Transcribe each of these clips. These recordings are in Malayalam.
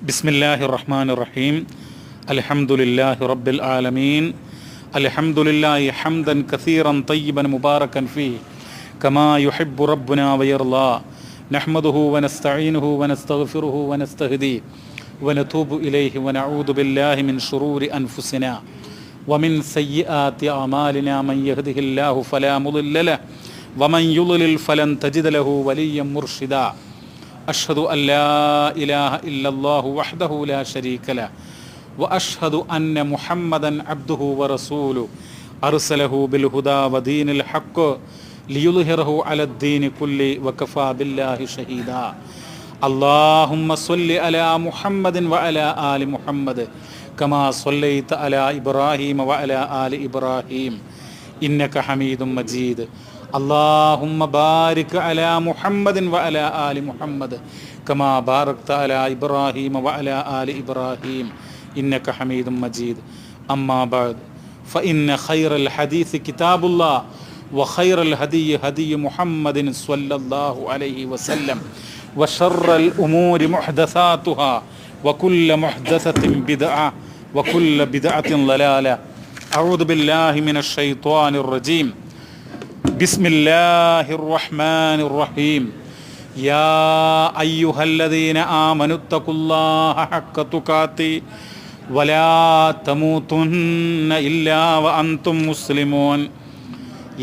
ബിസ്മില്ലാഹിർ റഹ്മാനിർ റഹീം. അൽഹംദുലില്ലാഹി റബ്ബിൽ ആലമീൻ. അൽഹംദുലില്ലാഹി ഹംദൻ കസീറൻ തയ്യിബൻ മുബാറകൻ ഫീഹി കമാ യുഹിബ്ബു റബ്ബുനാ വയർളാ. നഹ്മദുഹു വനസ്തഈനുഹു വനസ്തഗ്ഫിറുഹു വനസ്തഹ്ദീ വനതൂബു ഇലൈഹി വനഊദു ബില്ലാഹി മിൻ ശുറൂരി അൻഫുസിനാ വമിൻ സയ്യിആതി അഅമാലിനാ മൻ യഹ്ദിഹില്ലാഹു ഫലാ മുളില്ല ലഹു വമൻ യുളിൽ ഫലൻ തജിദ ലഹു വലിയ്യൻ മുർഷിദാ. അഷ്ഹദു അല്ലാ ഇലാഹ ഇല്ലല്ലാഹു വഹ്ദഹു ലാ ശരീക ലഹു വഅഷ്ഹദു അന്ന മുഹമ്മദൻ അബ്ദുഹു വറസൂലുഹു അർസലഹു ബിൽ ഹുദാ വദീനിൽ ഹഖ് ലിയുദ്ഹിറഹു അലദ്ദീനി കുല്ലി വകഫാ ബില്ലാഹി ഷഹീദാ. അല്ലാഹുമ്മ സ്വല്ലി അലാ മുഹമ്മദിൻ വഅലാ ആലി മുഹമ്മദ് കമാ സ്വല്ലൈത അലാ ഇബ്രാഹീമ വഅലാ ആലി ഇബ്രാഹീം ഇന്നക ഹമീദും മജീദ്. അല്ലാഹുമ്മ ബാരിക് അലാ മുഹമ്മദിൻ വഅലാ ആലി മുഹമ്മദ് കമാ ബാറക്ത അലാ ഇബ്രാഹീമ വഅലാ ആലി ഇബ്രാഹീം ഇന്നക ഹമീദും മജീദ്. അമ്മാ ബഅദ് ഫഇന്ന ഖൈറൽ ഹദീസ് കിതാബുല്ലാഹ് വഖൈറൽ ഹദിയ്യി ഹദിയ്യു മുഹമ്മദിൻ സ്വല്ലല്ലാഹു അലൈഹി വസല്ലം വശർറൽ ഉമൂരി മുഹ്ദസാതുഹാ വകുല്ല മുഹ്ദസത്തിൻ ബിദ്അ വകുല്ല ബിദ്അത്തിൻ ളലാല. അഊദു ബില്ലാഹി മിനശ് ശൈത്വാനിർ റജീം. ബിസ്മില്ലാഹിർ റഹ്മാനിർ റഹീം. യാ അയ്യുഹല്ലദീന ആമനുത്തഖുല്ലാഹ ഹഖ്ക തുഖാതി വലാ തമൂതുന്ന ഇല്ലാ വഅൻതും മുസ്ലിമൂൻ.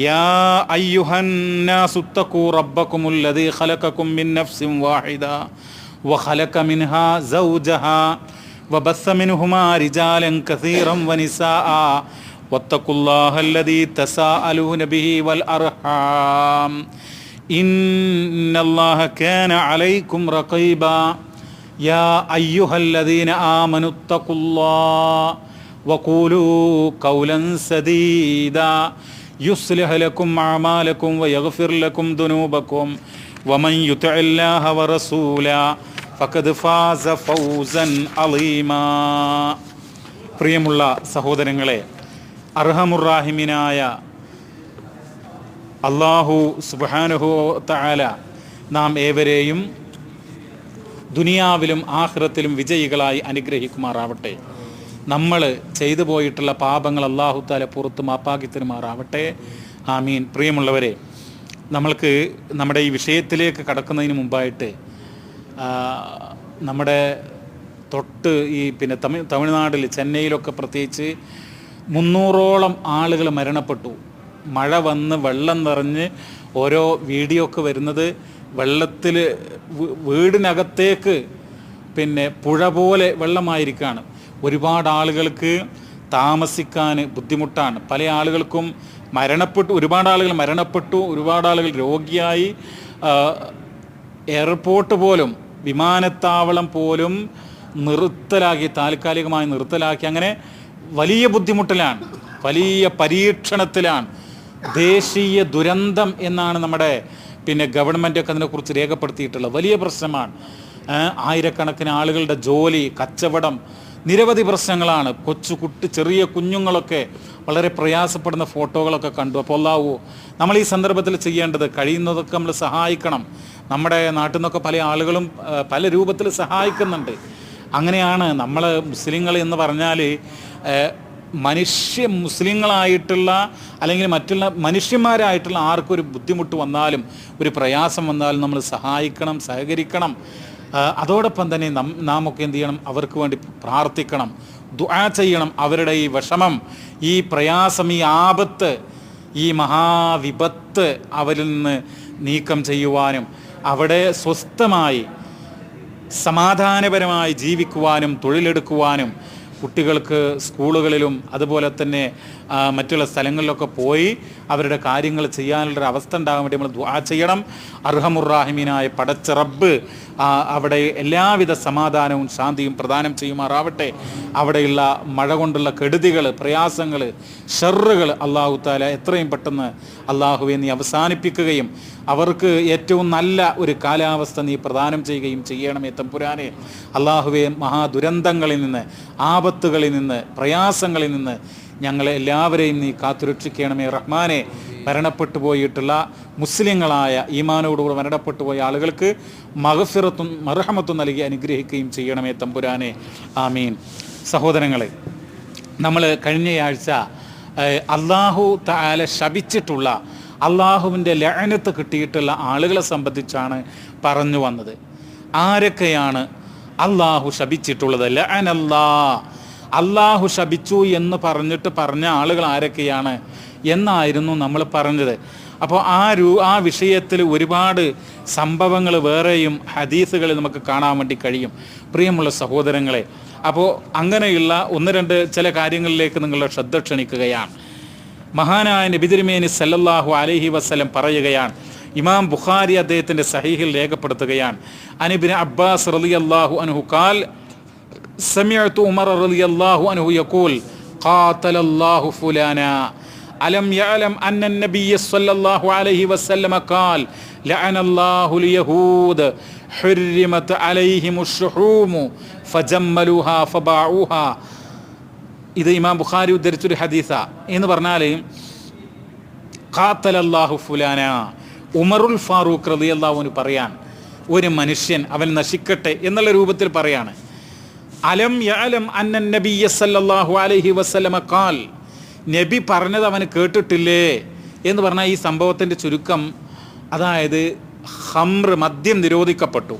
യാ അയ്യുഹന്നാസു തഖൂ റബ്ബകുമുല്ലദീ ഖലഖകും മിൻ നഫ്സിൻ വാഹിദ വഖലഖ മിൻഹാ സൗജഹാ വബസ്സ മിൻഹുമാ റിജാലൻ കസീറൻ വനിസാഅ വത്തഖുല്ലാഹല്ലദീ തസാഅലൂന ബിഹി വൽ അർഹാം ഇന്നല്ലാഹ കാന അലൈക്കും റഖീബാ. യാ അയ്യുഹല്ലദീന ആമനുത്തഖുല്ലാഹ വഖൂലൂ ഖൗലൻ സദീദാ യുസ്ലിഹ് ലക്കും അഅമാലക്കും വയഗ്ഫിർ ലക്കും ദുനൂബക്കും വമൻ യുതിഇല്ലാഹ വറസൂലഹു ഫഖദ് ഫാസ ഫൗസൻ അളീമാ. പ്രിയമുള്ള സഹോദരങ്ങളെ, അർഹമുർറാഹിമീനായ അല്ലാഹു സുബ്ഹാനഹു തആല നാം ഏവരെയും ദുനിയാവിലും ആഖിറത്തിലും വിജയികളായി അനുഗ്രഹിക്കുമാറാവട്ടെ. നമ്മൾ ചെയ്തു പോയിട്ടുള്ള പാപങ്ങൾ അല്ലാഹു തആല പുറത്ത് മാപ്പാക്കി തരുമാറാവട്ടെ. ആമീൻ. പ്രിയമുള്ളവരെ, നമ്മൾക്ക് നമ്മുടെ ഈ വിഷയത്തിലേക്ക് കടക്കുന്നതിന് മുമ്പായിട്ട് നമ്മുടെ തൊട്ട് ഈ തമിഴ്നാട്ടിൽ ചെന്നൈയിലൊക്കെ പ്രത്യേകിച്ച് 300ഓളം ആളുകൾ മരണപ്പെട്ടു. മഴ വന്ന് വെള്ളം നിറഞ്ഞ് ഓരോ വീഡിയോ ഒക്കെ വരുന്നത് വെള്ളത്തിൽ വീടിനകത്തേക്ക് പുഴ പോലെ വെള്ളമായിരിക്കുകയാണ്. ഒരുപാട് ആളുകൾക്ക് താമസിക്കാൻ ബുദ്ധിമുട്ടാണ്. പല ആളുകൾക്കും ഒരുപാട് ആളുകൾ മരണപ്പെട്ടു, ഒരുപാട് ആളുകൾ രോഗിയായി. എയർപോർട്ട് പോലും, വിമാനത്താവളം പോലും താൽക്കാലികമായി നിർത്തലാക്കി. അങ്ങനെ വലിയ ബുദ്ധിമുട്ടിലാണ്, വലിയ പരീക്ഷണത്തിലാണ്. ദേശീയ ദുരന്തം എന്നാണ് നമ്മുടെ ഗവൺമെൻറ്റൊക്കെ അതിനെക്കുറിച്ച് രേഖപ്പെടുത്തിയിട്ടുള്ളത്. വലിയ പ്രശ്നമാണ്. ആയിരക്കണക്കിന് ആളുകളുടെ ജോലി, കച്ചവടം, നിരവധി പ്രശ്നങ്ങളാണ്. ചെറിയ കുഞ്ഞുങ്ങളൊക്കെ വളരെ പ്രയാസപ്പെടുന്ന ഫോട്ടോകളൊക്കെ കണ്ടു. അപ്പോൾ അല്ലാഹു നമ്മൾ ഈ സന്ദർഭത്തിൽ ചെയ്യേണ്ടത് കഴിയുന്നതൊക്കെ നമ്മൾ സഹായിക്കണം. നമ്മുടെ നാട്ടിൽ നിന്നൊക്കെ പല ആളുകളും പല രൂപത്തിൽ സഹായിക്കുന്നുണ്ട്. അങ്ങനെയാണ് നമ്മൾ മുസ്ലിങ്ങൾ എന്ന് പറഞ്ഞാൽ മുസ്ലിങ്ങളായിട്ടുള്ള അല്ലെങ്കിൽ മറ്റുള്ള മനുഷ്യന്മാരായിട്ടുള്ള ആർക്കൊരു ബുദ്ധിമുട്ട് വന്നാലും ഒരു പ്രയാസം വന്നാലും നമ്മൾ സഹായിക്കണം, സഹകരിക്കണം. അതോടൊപ്പം തന്നെ നാമൊക്കെ എന്ത് ചെയ്യണം? അവർക്ക് വേണ്ടി പ്രാർത്ഥിക്കണം, ദുആ ചെയ്യണം. അവരുടെ ഈ വിഷമം, ഈ പ്രയാസം, ഈ ആപത്ത്, ഈ മഹാവിപത്ത് അവരിൽ നിന്ന് നീക്കം ചെയ്യുവാനും അവിടെ സ്വസ്ഥമായി സമാധാനപരമായി ജീവിക്കുവാനും തൊഴിലെടുക്കുവാനും കുട്ടികൾക്ക് സ്കൂളുകളിലും അതുപോലെ തന്നെ മറ്റുള്ള സ്ഥലങ്ങളിലൊക്കെ പോയി അവരുടെ കാര്യങ്ങൾ ചെയ്യാനുള്ളൊരു അവസ്ഥ ഉണ്ടാകാൻ വേണ്ടി നമ്മൾ ദുആ ചെയ്യണം. അർഹമുർറാഹിമീനായ പടച്ച റബ്ബ് അവിടെ എല്ലാവിധ സമാധാനവും ശാന്തിയും പ്രദാനം ചെയ്യുമാറാവട്ടെ. അവിടെയുള്ള മഴ കൊണ്ടുള്ള കെടുതികൾ, പ്രയാസങ്ങൾ, ഷർറുകൾ അല്ലാഹു തആല എത്രയും പെട്ടെന്ന് അല്ലാഹുവേ നീ അവസാനിപ്പിക്കുകയും അവർക്ക് ഏറ്റവും നല്ല ഒരു കാലാവസ്ഥ നീ പ്രദാനം ചെയ്യുകയും ചെയ്യണമേ തമ്പുരാനെ. അല്ലാഹുവേ, മഹാദുരന്തങ്ങളിൽ നിന്ന്, ആപത്തുകളിൽ നിന്ന്, പ്രയാസങ്ങളിൽ നിന്ന് ഞങ്ങളെ എല്ലാവരെയും നീ കാത്തുരക്ഷിക്കണമേ റഹ്മാനെ. മരണപ്പെട്ടു പോയിട്ടുള്ള മുസ്ലിങ്ങളായ ഈമാനോടുകൂടി മരണപ്പെട്ടു പോയ ആളുകൾക്ക് മഗ്ഫിറത്തും മർഹമത്തും നൽകി അനുഗ്രഹിക്കുകയും ചെയ്യണമേ തമ്പുരാനെ. ആമീൻ. സഹോദരങ്ങളെ, നമ്മൾ കഴിഞ്ഞയാഴ്ച അള്ളാഹു തആല ശപിച്ചിട്ടുള്ള, അള്ളാഹുവിൻ്റെ ലഅനത്ത് കിട്ടിയിട്ടുള്ള ആളുകളെ സംബന്ധിച്ചാണ് പറഞ്ഞു വന്നത്. ആരൊക്കെയാണ് അള്ളാഹു ശപിച്ചിട്ടുള്ളത്? ലഅനല്ലാ, അള്ളാഹു ശപിച്ചു എന്ന് പറഞ്ഞ ആളുകൾ ആരൊക്കെയാണ് എന്നായിരുന്നു നമ്മൾ പറഞ്ഞത്. അപ്പോൾ ആ വിഷയത്തിൽ ഒരുപാട് സംഭവങ്ങൾ വേറെയും ഹദീസുകളിൽ നമുക്ക് കാണാൻ വേണ്ടി കഴിയും പ്രിയമുള്ള സഹോദരങ്ങളെ. അപ്പോൾ അങ്ങനെയുള്ള ഒന്ന് രണ്ട് ചില കാര്യങ്ങളിലേക്ക് നിങ്ങളുടെ ശ്രദ്ധ ക്ഷണിക്കുകയാണ്. മഹാനായ നബി തിരുമേനി സല്ലല്ലാഹു അലൈഹി വസല്ലം പറയുകയാണ്, ഇമാം ബുഖാരി അദ്ദേഹത്തിൻ്റെ സഹീഹിൽ രേഖപ്പെടുത്തുകയാണ്, അൻ ഇബ്നു അബ്ബാസ് റളിയല്ലാഹു അൻഹു ഖാൽ സമിഅ്തു ഉമർ റളിയല്ലാഹു അൻഹു യഖൂൽ ഖാതലല്ലാഹു ഫുലാന അലം യഅലം അന്ന നബിയ്യ സല്ലല്ലാഹു അലൈഹി വസല്ലം ഖാൽ ലഅനല്ലാഹുൽ യഹൂദ ഹുർരിമത് അലൈഹിമുശ് ശുഹൂമു ഫജമ്മലുഹാ ഫബാഉഹാ. ഇത് ഇമാം ബുഖാരി ഉദ്ധരിച്ചൊരു ഹദീസ. എന്ന് പറഞ്ഞാൽ ഖാതലല്ലാഹു ഫുലാന, ഉമറുൽ ഫാറൂഖ് റളിയല്ലാഹു അൻഹു പറയാൻ, ഒരു മനുഷ്യൻ അവൻ നശിക്കട്ടെ എന്നുള്ള രൂപത്തിൽ പറയാണ്. അലം യഅലം അന്ന നബിയ്യ സല്ലല്ലാഹു അലൈഹി വസല്ലം ഖാൽ, നബി പറഞ്ഞത് അവന് കേട്ടിട്ടില്ലേ എന്ന് പറഞ്ഞാൽ ഈ സംഭവത്തിൻ്റെ ചുരുക്കം, അതായത് ഖംർ, മദ്യം നിരോധിക്കപ്പെട്ടു.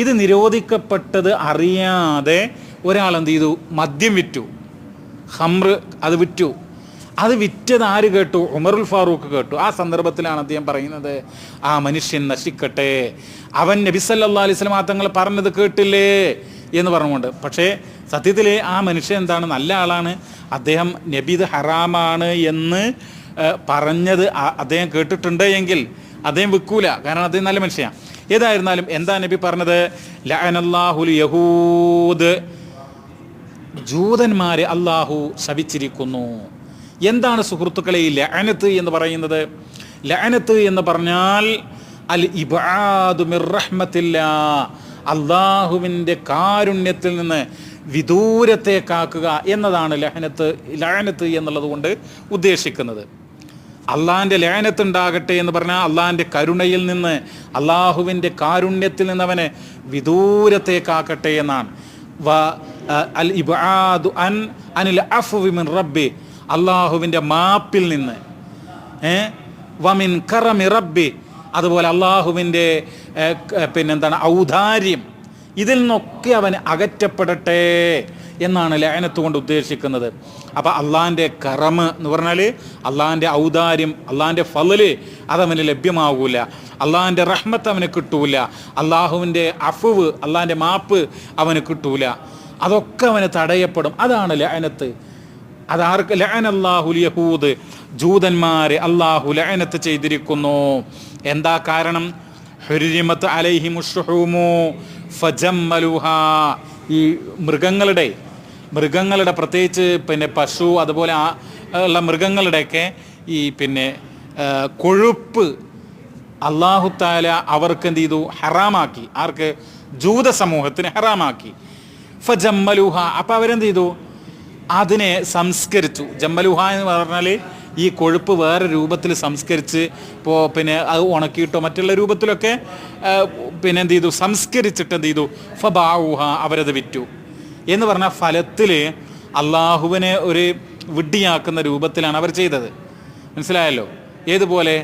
ഇത് നിരോധിക്കപ്പെട്ടത് അറിയാതെ ഒരാൾ എന്ത് ചെയ്തു? മദ്യം വിറ്റു, ഖംർ അത് വിറ്റു. അത് വിറ്റത് ആര് കേട്ടു? ഉമറുൽ ഫാറൂഖ് കേട്ടു. ആ സന്ദർഭത്തിലാണ് അദ്ദേഹം പറയുന്നത്, ആ മനുഷ്യൻ നശിക്കട്ടെ, അവൻ നബി സല്ലല്ലാഹു അലൈഹി വസല്ലം തങ്ങൾ പറഞ്ഞത് കേട്ടില്ലേ എന്ന് പറഞ്ഞുകൊണ്ട്. പക്ഷേ സത്യത്തിൽ ആ മനുഷ്യൻ എന്താണ്? നല്ല ആളാണ്. അദ്ദേഹം നബി ഇത് ഹറാമാണ് എന്ന് പറഞ്ഞത് അദ്ദേഹം കേട്ടിട്ടുണ്ട് എങ്കിൽ അദ്ദേഹം വിൽക്കൂല, കാരണം അദ്ദേഹം നല്ല മനുഷ്യനാണ്. ഏതായിരുന്നാലും എന്താ നബി പറഞ്ഞത്? ലഅനല്ലാഹുൽ യഹൂദ്, ജൂതന്മാരെ അള്ളാഹു ശപിച്ചിരിക്കുന്നു. എന്താണ് സുഹൃത്തുക്കളെ ഈ ലഅനത്ത് എന്ന് പറയുന്നത്? ലഅനത്ത് എന്ന് പറഞ്ഞാൽ അൽ ഇബ്ആദു മിർ റഹ്മത്തില്ലാ, അള്ളാഹുവിൻ്റെ കാരുണ്യത്തിൽ നിന്ന് വിദൂരത്തേക്കാക്കുക എന്നതാണ് ലഅനത്ത് എന്നുള്ളത് കൊണ്ട് ഉദ്ദേശിക്കുന്നത്. അള്ളാഹിൻ്റെ ലഅനത്ത് ഉണ്ടാകട്ടെ എന്ന് പറഞ്ഞാൽ അള്ളാഹിൻ്റെ കരുണയിൽ നിന്ന്, അള്ളാഹുവിൻ്റെ കാരുണ്യത്തിൽ നിന്ന് അവനെ വിദൂരത്തേക്കാക്കട്ടെ എന്നാണ്. അൽ ഇബ്ആദു അനിൽ അഫ്വി മിൻ റബ്ബി, അള്ളാഹുവിൻ്റെ മാപ്പിൽ നിന്ന്, വമിൻ കറമി റബ്ബി, അതുപോലെ അള്ളാഹുവിൻ്റെ പിന്നെന്താണ് ഔദാര്യം, ഇതിൽ നിന്നൊക്കെ അവൻ അകറ്റപ്പെടട്ടെ എന്നാണ് ലഅനത്ത് കൊണ്ട് ഉദ്ദേശിക്കുന്നത്. അപ്പോൾ അള്ളാഹിൻ്റെ കറമ് എന്ന് പറഞ്ഞാൽ അള്ളാഹിൻ്റെ ഔദാര്യം, അള്ളാഹിൻ്റെ ഫളല് അതവന് ലഭ്യമാകൂല, അള്ളാഹിൻ്റെ റഹ്മത്ത് അവന് കിട്ടൂല, അള്ളാഹുവിൻ്റെ അഫ്വ്, അള്ളാഹിൻ്റെ മാപ്പ് അവന് കിട്ടൂല, അതൊക്കെ അവന് തടയപ്പെടും. അതാണ് ലഅനത്ത്. അതാർക്ക്? ലഅനല്ലാഹുൽ യഹൂദ്, ജൂതന്മാരെ അള്ളാഹു ലഅനത്ത് ചെയ്തിരിക്കുന്നു. എന്താ കാരണം? ഹുർരിമത് അലൈഹിമുശ് ശുഹൂമു ഫജമ്മലുഹാ, ഈ മൃഗങ്ങളുടെ പ്രത്യേകിച്ച് പിന്നെ പശു അതുപോലെ ഉള്ള മൃഗങ്ങളുടെയൊക്കെ ഈ പിന്നെ കൊഴുപ്പ് അല്ലാഹു തആല അവർക്ക് എന്ത് ചെയ്തു? ഹറാമാക്കി. ആർക്ക്? ജൂത സമൂഹത്തിന് ഹറാമാക്കി. ഫജമ്മലുഹ, അപ്പം അവരെന്ത് ചെയ്തു? അതിനെ സംസ്കരിച്ചു. ജമ്മലുഹ എന്ന് പറഞ്ഞാൽ ഈ കൊഴുപ്പ് വേറെ രൂപത്തിൽ സംസ്കരിച്ച്, ഇപ്പോൾ പിന്നെ അത് ഉണക്കിയിട്ടോ മറ്റുള്ള രൂപത്തിലൊക്കെ പിന്നെ എന്ത് ചെയ്തു? സംസ്കരിച്ചിട്ട് എന്ത് ചെയ്തു? ഫബാഉഹ, അവരത് വിറ്റു. എന്ന് പറഞ്ഞാൽ ഫലത്തിൽ അള്ളാഹുവിനെ ഒരു വിഡ്ഢിയാക്കുന്ന രൂപത്തിലാണ് അവർ ചെയ്തത്. മനസ്സിലായല്ലോ? ഏതുപോലെ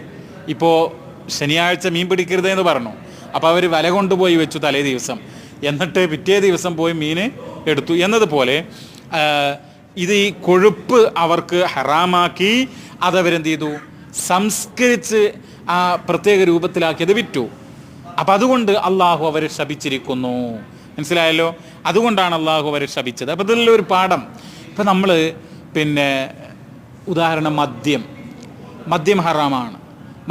ഇപ്പോൾ ശനിയാഴ്ച മീൻ പിടിക്കരുത് എന്ന് പറഞ്ഞു, അപ്പോൾ അവർ വല കൊണ്ടുപോയി വെച്ചു തലേ ദിവസം, എന്നിട്ട് പിറ്റേ ദിവസം പോയി മീൻ എടുത്തു എന്നതുപോലെ ഇത് ഈ കൊഴുപ്പ് അവർക്ക് ഹറാമാക്കി, അതവരെന്ത് ചെയ്തു? സംസ്കരിച്ച് ആ പ്രത്യേക രൂപത്തിലാക്കിയത് വിറ്റു. അപ്പം അതുകൊണ്ട് അള്ളാഹു അവരെ ശപിച്ചിരിക്കുന്നു. മനസ്സിലായല്ലോ? അതുകൊണ്ടാണ് അള്ളാഹു അവരെ ശപിച്ചത്. അപ്പം ഇതിലൊരു പാഠം. ഇപ്പം നമ്മൾ പിന്നെ ഉദാഹരണം മദ്യം ഹറാമാണ്,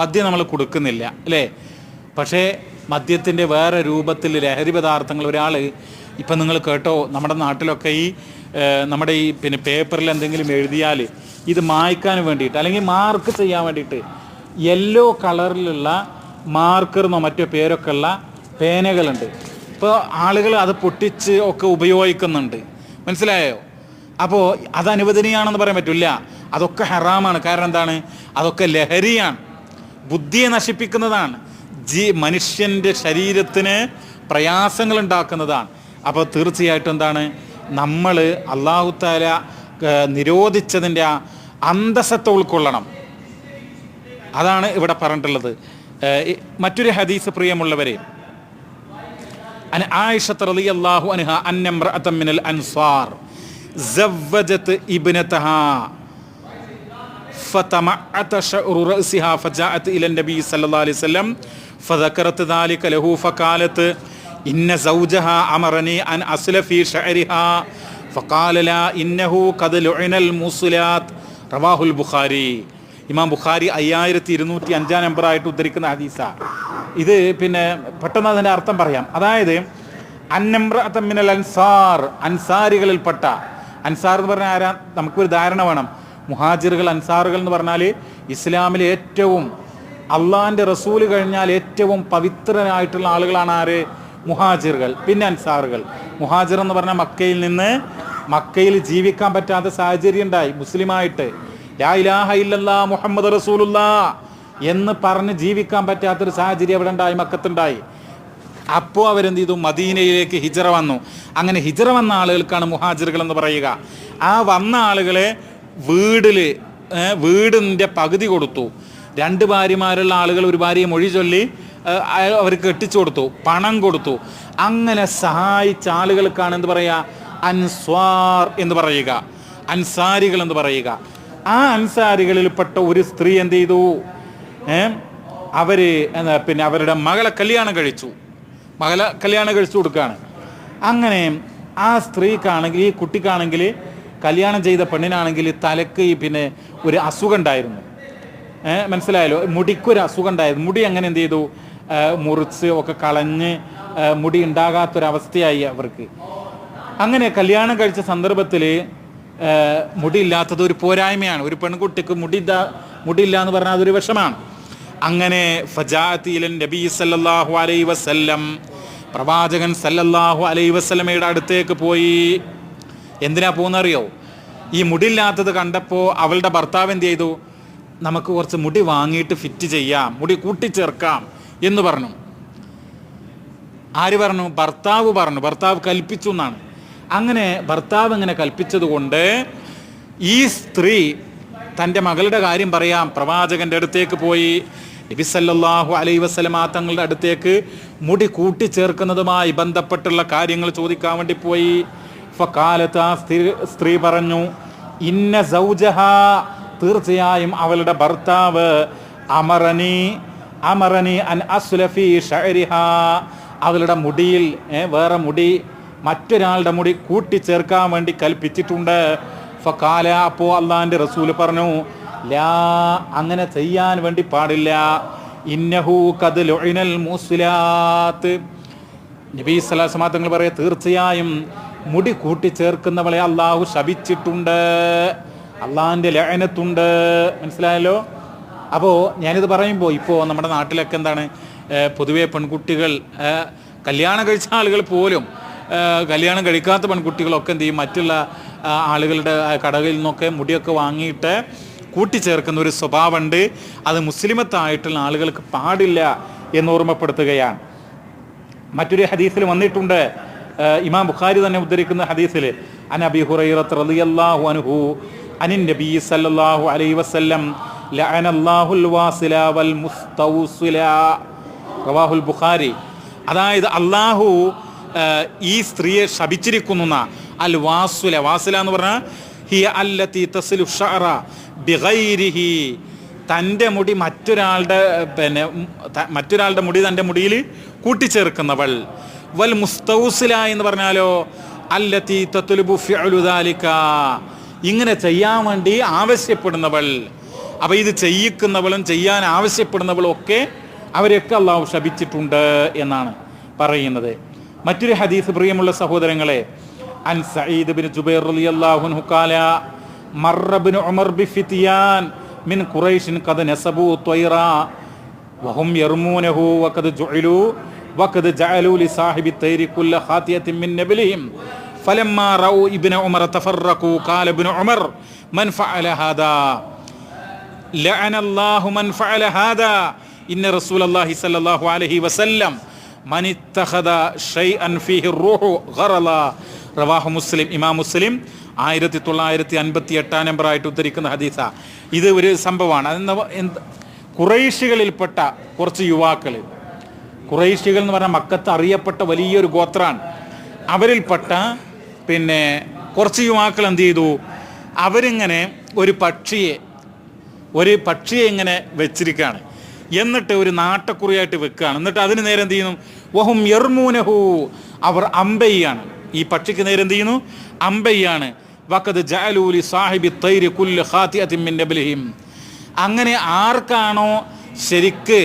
മദ്യം നമ്മൾ കൊടുക്കുന്നില്ല അല്ലേ? പക്ഷേ മദ്യത്തിൻ്റെ വേറെ രൂപത്തിൽ ലഹരി പദാർത്ഥങ്ങൾ ഒരാൾ, ഇപ്പം നിങ്ങൾ കേട്ടോ, നമ്മുടെ നാട്ടിലൊക്കെ ഈ നമ്മുടെ ഈ പിന്നെ പേപ്പറിൽ എന്തെങ്കിലും എഴുതിയാൽ ഇത് മായ്ക്കാൻ വേണ്ടിയിട്ട് അല്ലെങ്കിൽ മാർക്ക് ചെയ്യാൻ വേണ്ടിയിട്ട് യെല്ലോ കളറിലുള്ള മാർക്കറിനോ മറ്റോ പേരൊക്കെ ഉള്ള പേനകളുണ്ട്. ഇപ്പോൾ ആളുകൾ അത് പൊട്ടിച്ച് ഒക്കെ ഉപയോഗിക്കുന്നുണ്ട്. മനസ്സിലായോ? അപ്പോൾ അത് അനുവദനീയാണെന്ന് പറയാൻ പറ്റില്ല, അതൊക്കെ ഹറാമാണ്. കാരണം എന്താണ്? അതൊക്കെ ലഹരിയാണ്, ബുദ്ധിയെ നശിപ്പിക്കുന്നതാണ്, മനുഷ്യൻ്റെ ശരീരത്തിന് പ്രയാസങ്ങൾ ഉണ്ടാക്കുന്നതാണ്. അപ്പോൾ തീർച്ചയായിട്ടും എന്താണ്, നമ്മൾ അല്ലാഹു തആല നിരോധിച്ചതിൻ്റെ ആ അന്തസ്സത്തെ ഉൾക്കൊള്ളണം. അതാണ് ഇവിടെ പറഞ്ഞിട്ടുള്ളത്. മറ്റൊരു ഹദീസ് പ്രിയമുള്ളവരെ, അൻ ആയിഷത്ത് റളിയല്ലാഹു അൻഹാ അന്ന ഇംറഅതൻ മിനൽ അൻസാർ സവ്വജത് ഇബ്നതഹാ ഫതമഅത ശഅറു റഅസിഹാ ഫജാഅത് ഇല നബി സല്ലല്ലാഹു അലൈഹി വസല്ലം ഫദകറത് ദാലിക ലഹു ഫഖാലത് ഇന്ന സൗജഹാ അമറനി അൻ അസ്ല ഫീ ശഅരിഹാ ഫഖാല ലാ ഇന്നഹു ഖദ് ലുഇനൽ മുസ്ലാത്ത്. റവാഹുൽ ബുഖാരി. ഇമാം ബുഖാരി 5205 നമ്പറായിട്ട് ഉദ്ധരിക്കുന്ന ഹദീസാണ് ഇത്. പിന്നെ പെട്ടെന്ന് അതിൻ്റെ അർത്ഥം പറയാം. അതായത് അന്നംറഅതൻ മിനൽ അൻസാർ, അൻസാരികളിൽപ്പെട്ട, അൻസാർ എന്ന് പറഞ്ഞാൽ ആരാ? നമുക്കൊരു ധാരണ വേണം. മുഹാജിറുകൾ, അൻസാറുകൾ എന്ന് പറഞ്ഞാൽ ഇസ്ലാമിലെ ഏറ്റവും, അള്ളാഹിൻ്റെ റസൂല് കഴിഞ്ഞാൽ ഏറ്റവും പവിത്രനായിട്ടുള്ള ആളുകളാണ് ആര്? മുഹാജിറുകൾ, പിന്നെ അൻസാറുകൾ. മുഹാജിർ എന്ന് പറഞ്ഞാൽ മക്കയിൽ ജീവിക്കാൻ പറ്റാത്ത സാഹചര്യം ഉണ്ടായി, മുസ്ലിമായിട്ട് ലാ ഇലാഹ ഇല്ലല്ലാഹ് മുഹമ്മദ് റസൂലുള്ളാഹ് എന്ന് പറഞ്ഞ് ജീവിക്കാൻ പറ്റാത്തൊരു സാഹചര്യം അവിടെ ഉണ്ടായി, മക്കത്തുണ്ടായി. അപ്പോൾ അവരെന്ത് ചെയ്തു? മദീനയിലേക്ക് ഹിജറ വന്നു. അങ്ങനെ ഹിജറ വന്ന ആളുകൾക്കാണ് മുഹാജിറുകൾ എന്ന് പറയുക. ആ വന്ന ആളുകളെ വീടിൻ്റെ പകുതി കൊടുത്തു. 2 ഭാര്യമാരുള്ള ആളുകൾ ഒരു ഭാര്യയെ മൊഴി ചൊല്ലി അവർക്ക് കെട്ടിച്ചു കൊടുത്തു, പണം കൊടുത്തു. അങ്ങനെ സഹായിച്ച ആളുകൾക്കാണ് എന്ത് പറയുക? അൻസ്വാർ എന്ന് പറയുക, അൻസാരികൾ എന്ന് പറയുക. ആ അൻസാരികളിൽപ്പെട്ട ഒരു സ്ത്രീ എന്ത് ചെയ്തു? പിന്നെ അവരുടെ മകളെ കല്യാണം കഴിച്ചു കൊടുക്കുകയാണ്. അങ്ങനെ ആ സ്ത്രീക്കാണെങ്കിൽ, ഈ കുട്ടിക്കാണെങ്കിൽ, കല്യാണം ചെയ്ത പെണ്ണിനാണെങ്കിൽ തലക്ക് പിന്നെ ഒരു അസുഖം ഉണ്ടായിരുന്നു. മനസ്സിലായല്ലോ? മുടിക്കൊരു അസുഖം ഉണ്ടായിരുന്നു. മുടി അങ്ങനെ എന്ത് ചെയ്തു? മുറിച്ച് ഒക്കെ കളഞ്ഞ് മുടി ഉണ്ടാകാത്തൊരവസ്ഥയായി അവർക്ക്. അങ്ങനെ കല്യാണം കഴിച്ച സന്ദർഭത്തിൽ മുടിയില്ലാത്തത് ഒരു പോരായ്മയാണ്. ഒരു പെൺകുട്ടിക്ക് മുടിയില്ല എന്ന് പറഞ്ഞാൽ അതൊരു വിഷമാണ്. അങ്ങനെ ഫജാഅത്ത് ഇലൻ നബി സല്ലല്ലാഹു അലൈഹി വസല്ലം, പ്രവാചകൻ സല്ലല്ലാഹു അലൈഹി വസല്ലമയുടെ അടുത്തേക്ക് പോയി. എന്തിനാ പോകുന്നറിയോ? ഈ മുടിയില്ലാത്തത് കണ്ടപ്പോൾ അവളുടെ ഭർത്താവ് എന്ത് ചെയ്തു? നമുക്ക് കുറച്ച് മുടി വാങ്ങിയിട്ട് ഫിറ്റ് ചെയ്യാം, മുടി കൂട്ടിച്ചേർക്കാം എന്ന് പറഞ്ഞു. ആര് പറഞ്ഞു? ഭർത്താവ് പറഞ്ഞു. ഭർത്താവ് കൽപ്പിച്ചു എന്നാണ്. അങ്ങനെ ഭർത്താവ് ഇങ്ങനെ കൽപ്പിച്ചത് കൊണ്ട് ഈ സ്ത്രീ തൻ്റെ മകളുടെ കാര്യം പറയാം പ്രവാചകൻ്റെ അടുത്തേക്ക് പോയി. നബി സല്ലല്ലാഹു അലൈഹി വസല്ലമ തങ്ങളുടെ അടുത്തേക്ക് മുടി കൂട്ടിച്ചേർക്കുന്നതുമായി ബന്ധപ്പെട്ടുള്ള കാര്യങ്ങൾ ചോദിക്കാൻ വേണ്ടി പോയി. ഫഖാലത്ത്, ആ സ്ത്രീ പറഞ്ഞു, ഇന്ന സൗജഹാ, തീർച്ചയായും അവളുടെ ഭർത്താവ്, അമറനി അൻ അസ്ലഫി ഷഅരിഹാ, അവളുടെ മുടിയിൽ വേറെ മുടി, മറ്റൊരാളുടെ മുടി കൂട്ടിച്ചേർക്കാൻ വേണ്ടി കൽപ്പിച്ചിട്ടുണ്ട്. ഫഖാല, അപ്പോൾ അള്ളാഹിൻ്റെ റസൂല് പറഞ്ഞു, ലാ, അങ്ങനെ ചെയ്യാൻ വേണ്ടി പാടില്ല. ഇന്നഹു ഖദ് ലുഇനൽ മുസ്ലാത്ത്. നബി സല്ലല്ലാഹു അലൈഹി വസല്ലം തങ്ങൾ പറയാ, തീർച്ചയായും മുടി കൂട്ടിച്ചേർക്കുന്നവളെ അള്ളാഹു ശപിച്ചിട്ടുണ്ട്, അള്ളാഹിൻ്റെ ലഅനത്തുണ്ട്. മനസ്സിലായല്ലോ? അപ്പോൾ ഞാനിത് പറയുമ്പോൾ ഇപ്പോൾ നമ്മുടെ നാട്ടിലൊക്കെ എന്താണ്, പൊതുവെ പെൺകുട്ടികൾ, കല്യാണം കഴിച്ച ആളുകൾ പോലും കല്യാണം കഴിക്കാത്ത പെൺകുട്ടികളൊക്കെ എന്ത് ചെയ്യും? മറ്റുള്ള ആളുകളുടെ കടകളിൽ നിന്നൊക്കെ മുടിയൊക്കെ വാങ്ങിയിട്ട് കൂട്ടിച്ചേർക്കുന്ന ഒരു സ്വഭാവമുണ്ട്. അത് മുസ്ലിമത്തായിട്ടുള്ള ആളുകൾക്ക് പാടില്ല എന്ന് ഓർമ്മപ്പെടുത്തുകയാണ്. മറ്റൊരു ഹദീസിൽ വന്നിട്ടുണ്ട്, ഇമാം ബുഖാരി തന്നെ ഉദ്ധരിക്കുന്ന ഹദീസിൽ, അൻ അബീ ഹുറൈറത്ത് റളിയല്ലാഹു അൻഹു അനിൻ നബി സല്ലല്ലാഹു അലൈഹി വസല്ലം ലഅനല്ലാഹുൽ വാസില വൽ മുസ്തൗസില. റവാഹുൽ ബുഖാരി. അതായത് അള്ളാഹു ഈ സ്ത്രീയെ ശപിച്ചിരിക്കുന്ന അൽ വാസുല. വാസുല എന്ന് പറഞ്ഞാൽ ഹിയ അല്ലത്തി തസ്ലു ഷഅറ ബിഗൈരിഹി, തൻ്റെ മുടി മറ്റൊരാളുടെ മുടി തൻ്റെ മുടിയിൽ കൂട്ടിച്ചേർക്കുന്നവൾ. വൽ മുസ്തൗസില എന്ന് പറഞ്ഞാലോ അല്ലത്തി തത്ലുബു ഫിഅലു ദാലിക, ഇങ്ങനെ ചെയ്യാൻ വേണ്ടി ആവശ്യപ്പെടുന്നവൾ. അപ്പോൾ ഇത് ചെയ്യിക്കുന്നവളും ചെയ്യാൻ ആവശ്യപ്പെടുന്നവളും ഒക്കെ അവരെയൊക്കെ അള്ളാഹു ശപിച്ചിട്ടുണ്ട് എന്നാണ് പറയുന്നത്. മറ്റൊരു ഹദീസ് പ്രിയമുള്ള സഹോദരങ്ങളെ, അൻ സഈദ് ബിൻ ജുബൈർ റളിയല്ലാഹു അൻഹു ഖാല മർറ ഇബ്നു ഉമർ ബിഫിതിയാൻ മിൻ ഖുറൈശിൻ ഖദ് നസബു ത്വയ്റ വഹും യർമൂനഹു വഖദ് ജുഇലു വഖദ് ജഅലു ലിസാഹിബി തൈരി കുല്ല ഖാതിയത്തിൻ മിൻ നബലിഹിം ഫലമ്മാ റൗ ഇബ്നു ഉമർ തഫറഖു ഖാല ഇബ്നു ഉമർ മൻ ഫഅല ഹാദാ ലഅനല്ലാഹു മൻ ഫഅല ഹാദാ ഇന്ന റസൂലല്ലാഹി സ്വല്ലല്ലാഹു അലൈഹി വസല്ലം മൻ ഇത്തഖദ ഷൈഅൻ ഫീഹി റൂഹു ഖറല. റവാഹു മുസ്ലിം. ഇമാം മുസ്ലിം 1958 നമ്പറായിട്ട് ഉദ്ധരിക്കുന്ന ഹദീസ. ഇത് ഒരു സംഭവമാണ്. അതെന്താ, ഖുറൈശികളിൽപ്പെട്ട കുറച്ച് യുവാക്കൾ, ഖുറൈശികൾ എന്ന് പറഞ്ഞാൽ മക്കത്ത് അറിയപ്പെട്ട വലിയൊരു ഗോത്രാണ്. അവരിൽപ്പെട്ട കുറച്ച് യുവാക്കൾ എന്ത് ചെയ്തു, അവരിങ്ങനെ ഒരു പക്ഷിയെ ഇങ്ങനെ വെച്ചിരിക്കുകയാണ്. എന്നിട്ട് ഒരു നാട്ടക്കുറിയായിട്ട് വെക്കുകയാണ്. എന്നിട്ട് അതിന് നേരെ എന്ത് ചെയ്യുന്നു, വഹും യർമൂനഹു, അവർ അമ്പെയ്യാണ്. ഈ പക്ഷിക്ക് നേരെ എന്ത് ചെയ്യുന്നു, അമ്പെയ്യാണ്. വഖദ് ജഅലൂ ലി സാഹിബി തൈരി കുല്ല ഖാതിഅത്തിൻ മിൻ നബ്ലിഹിം. അങ്ങനെ ആർക്കാണോ ശരിക്ക്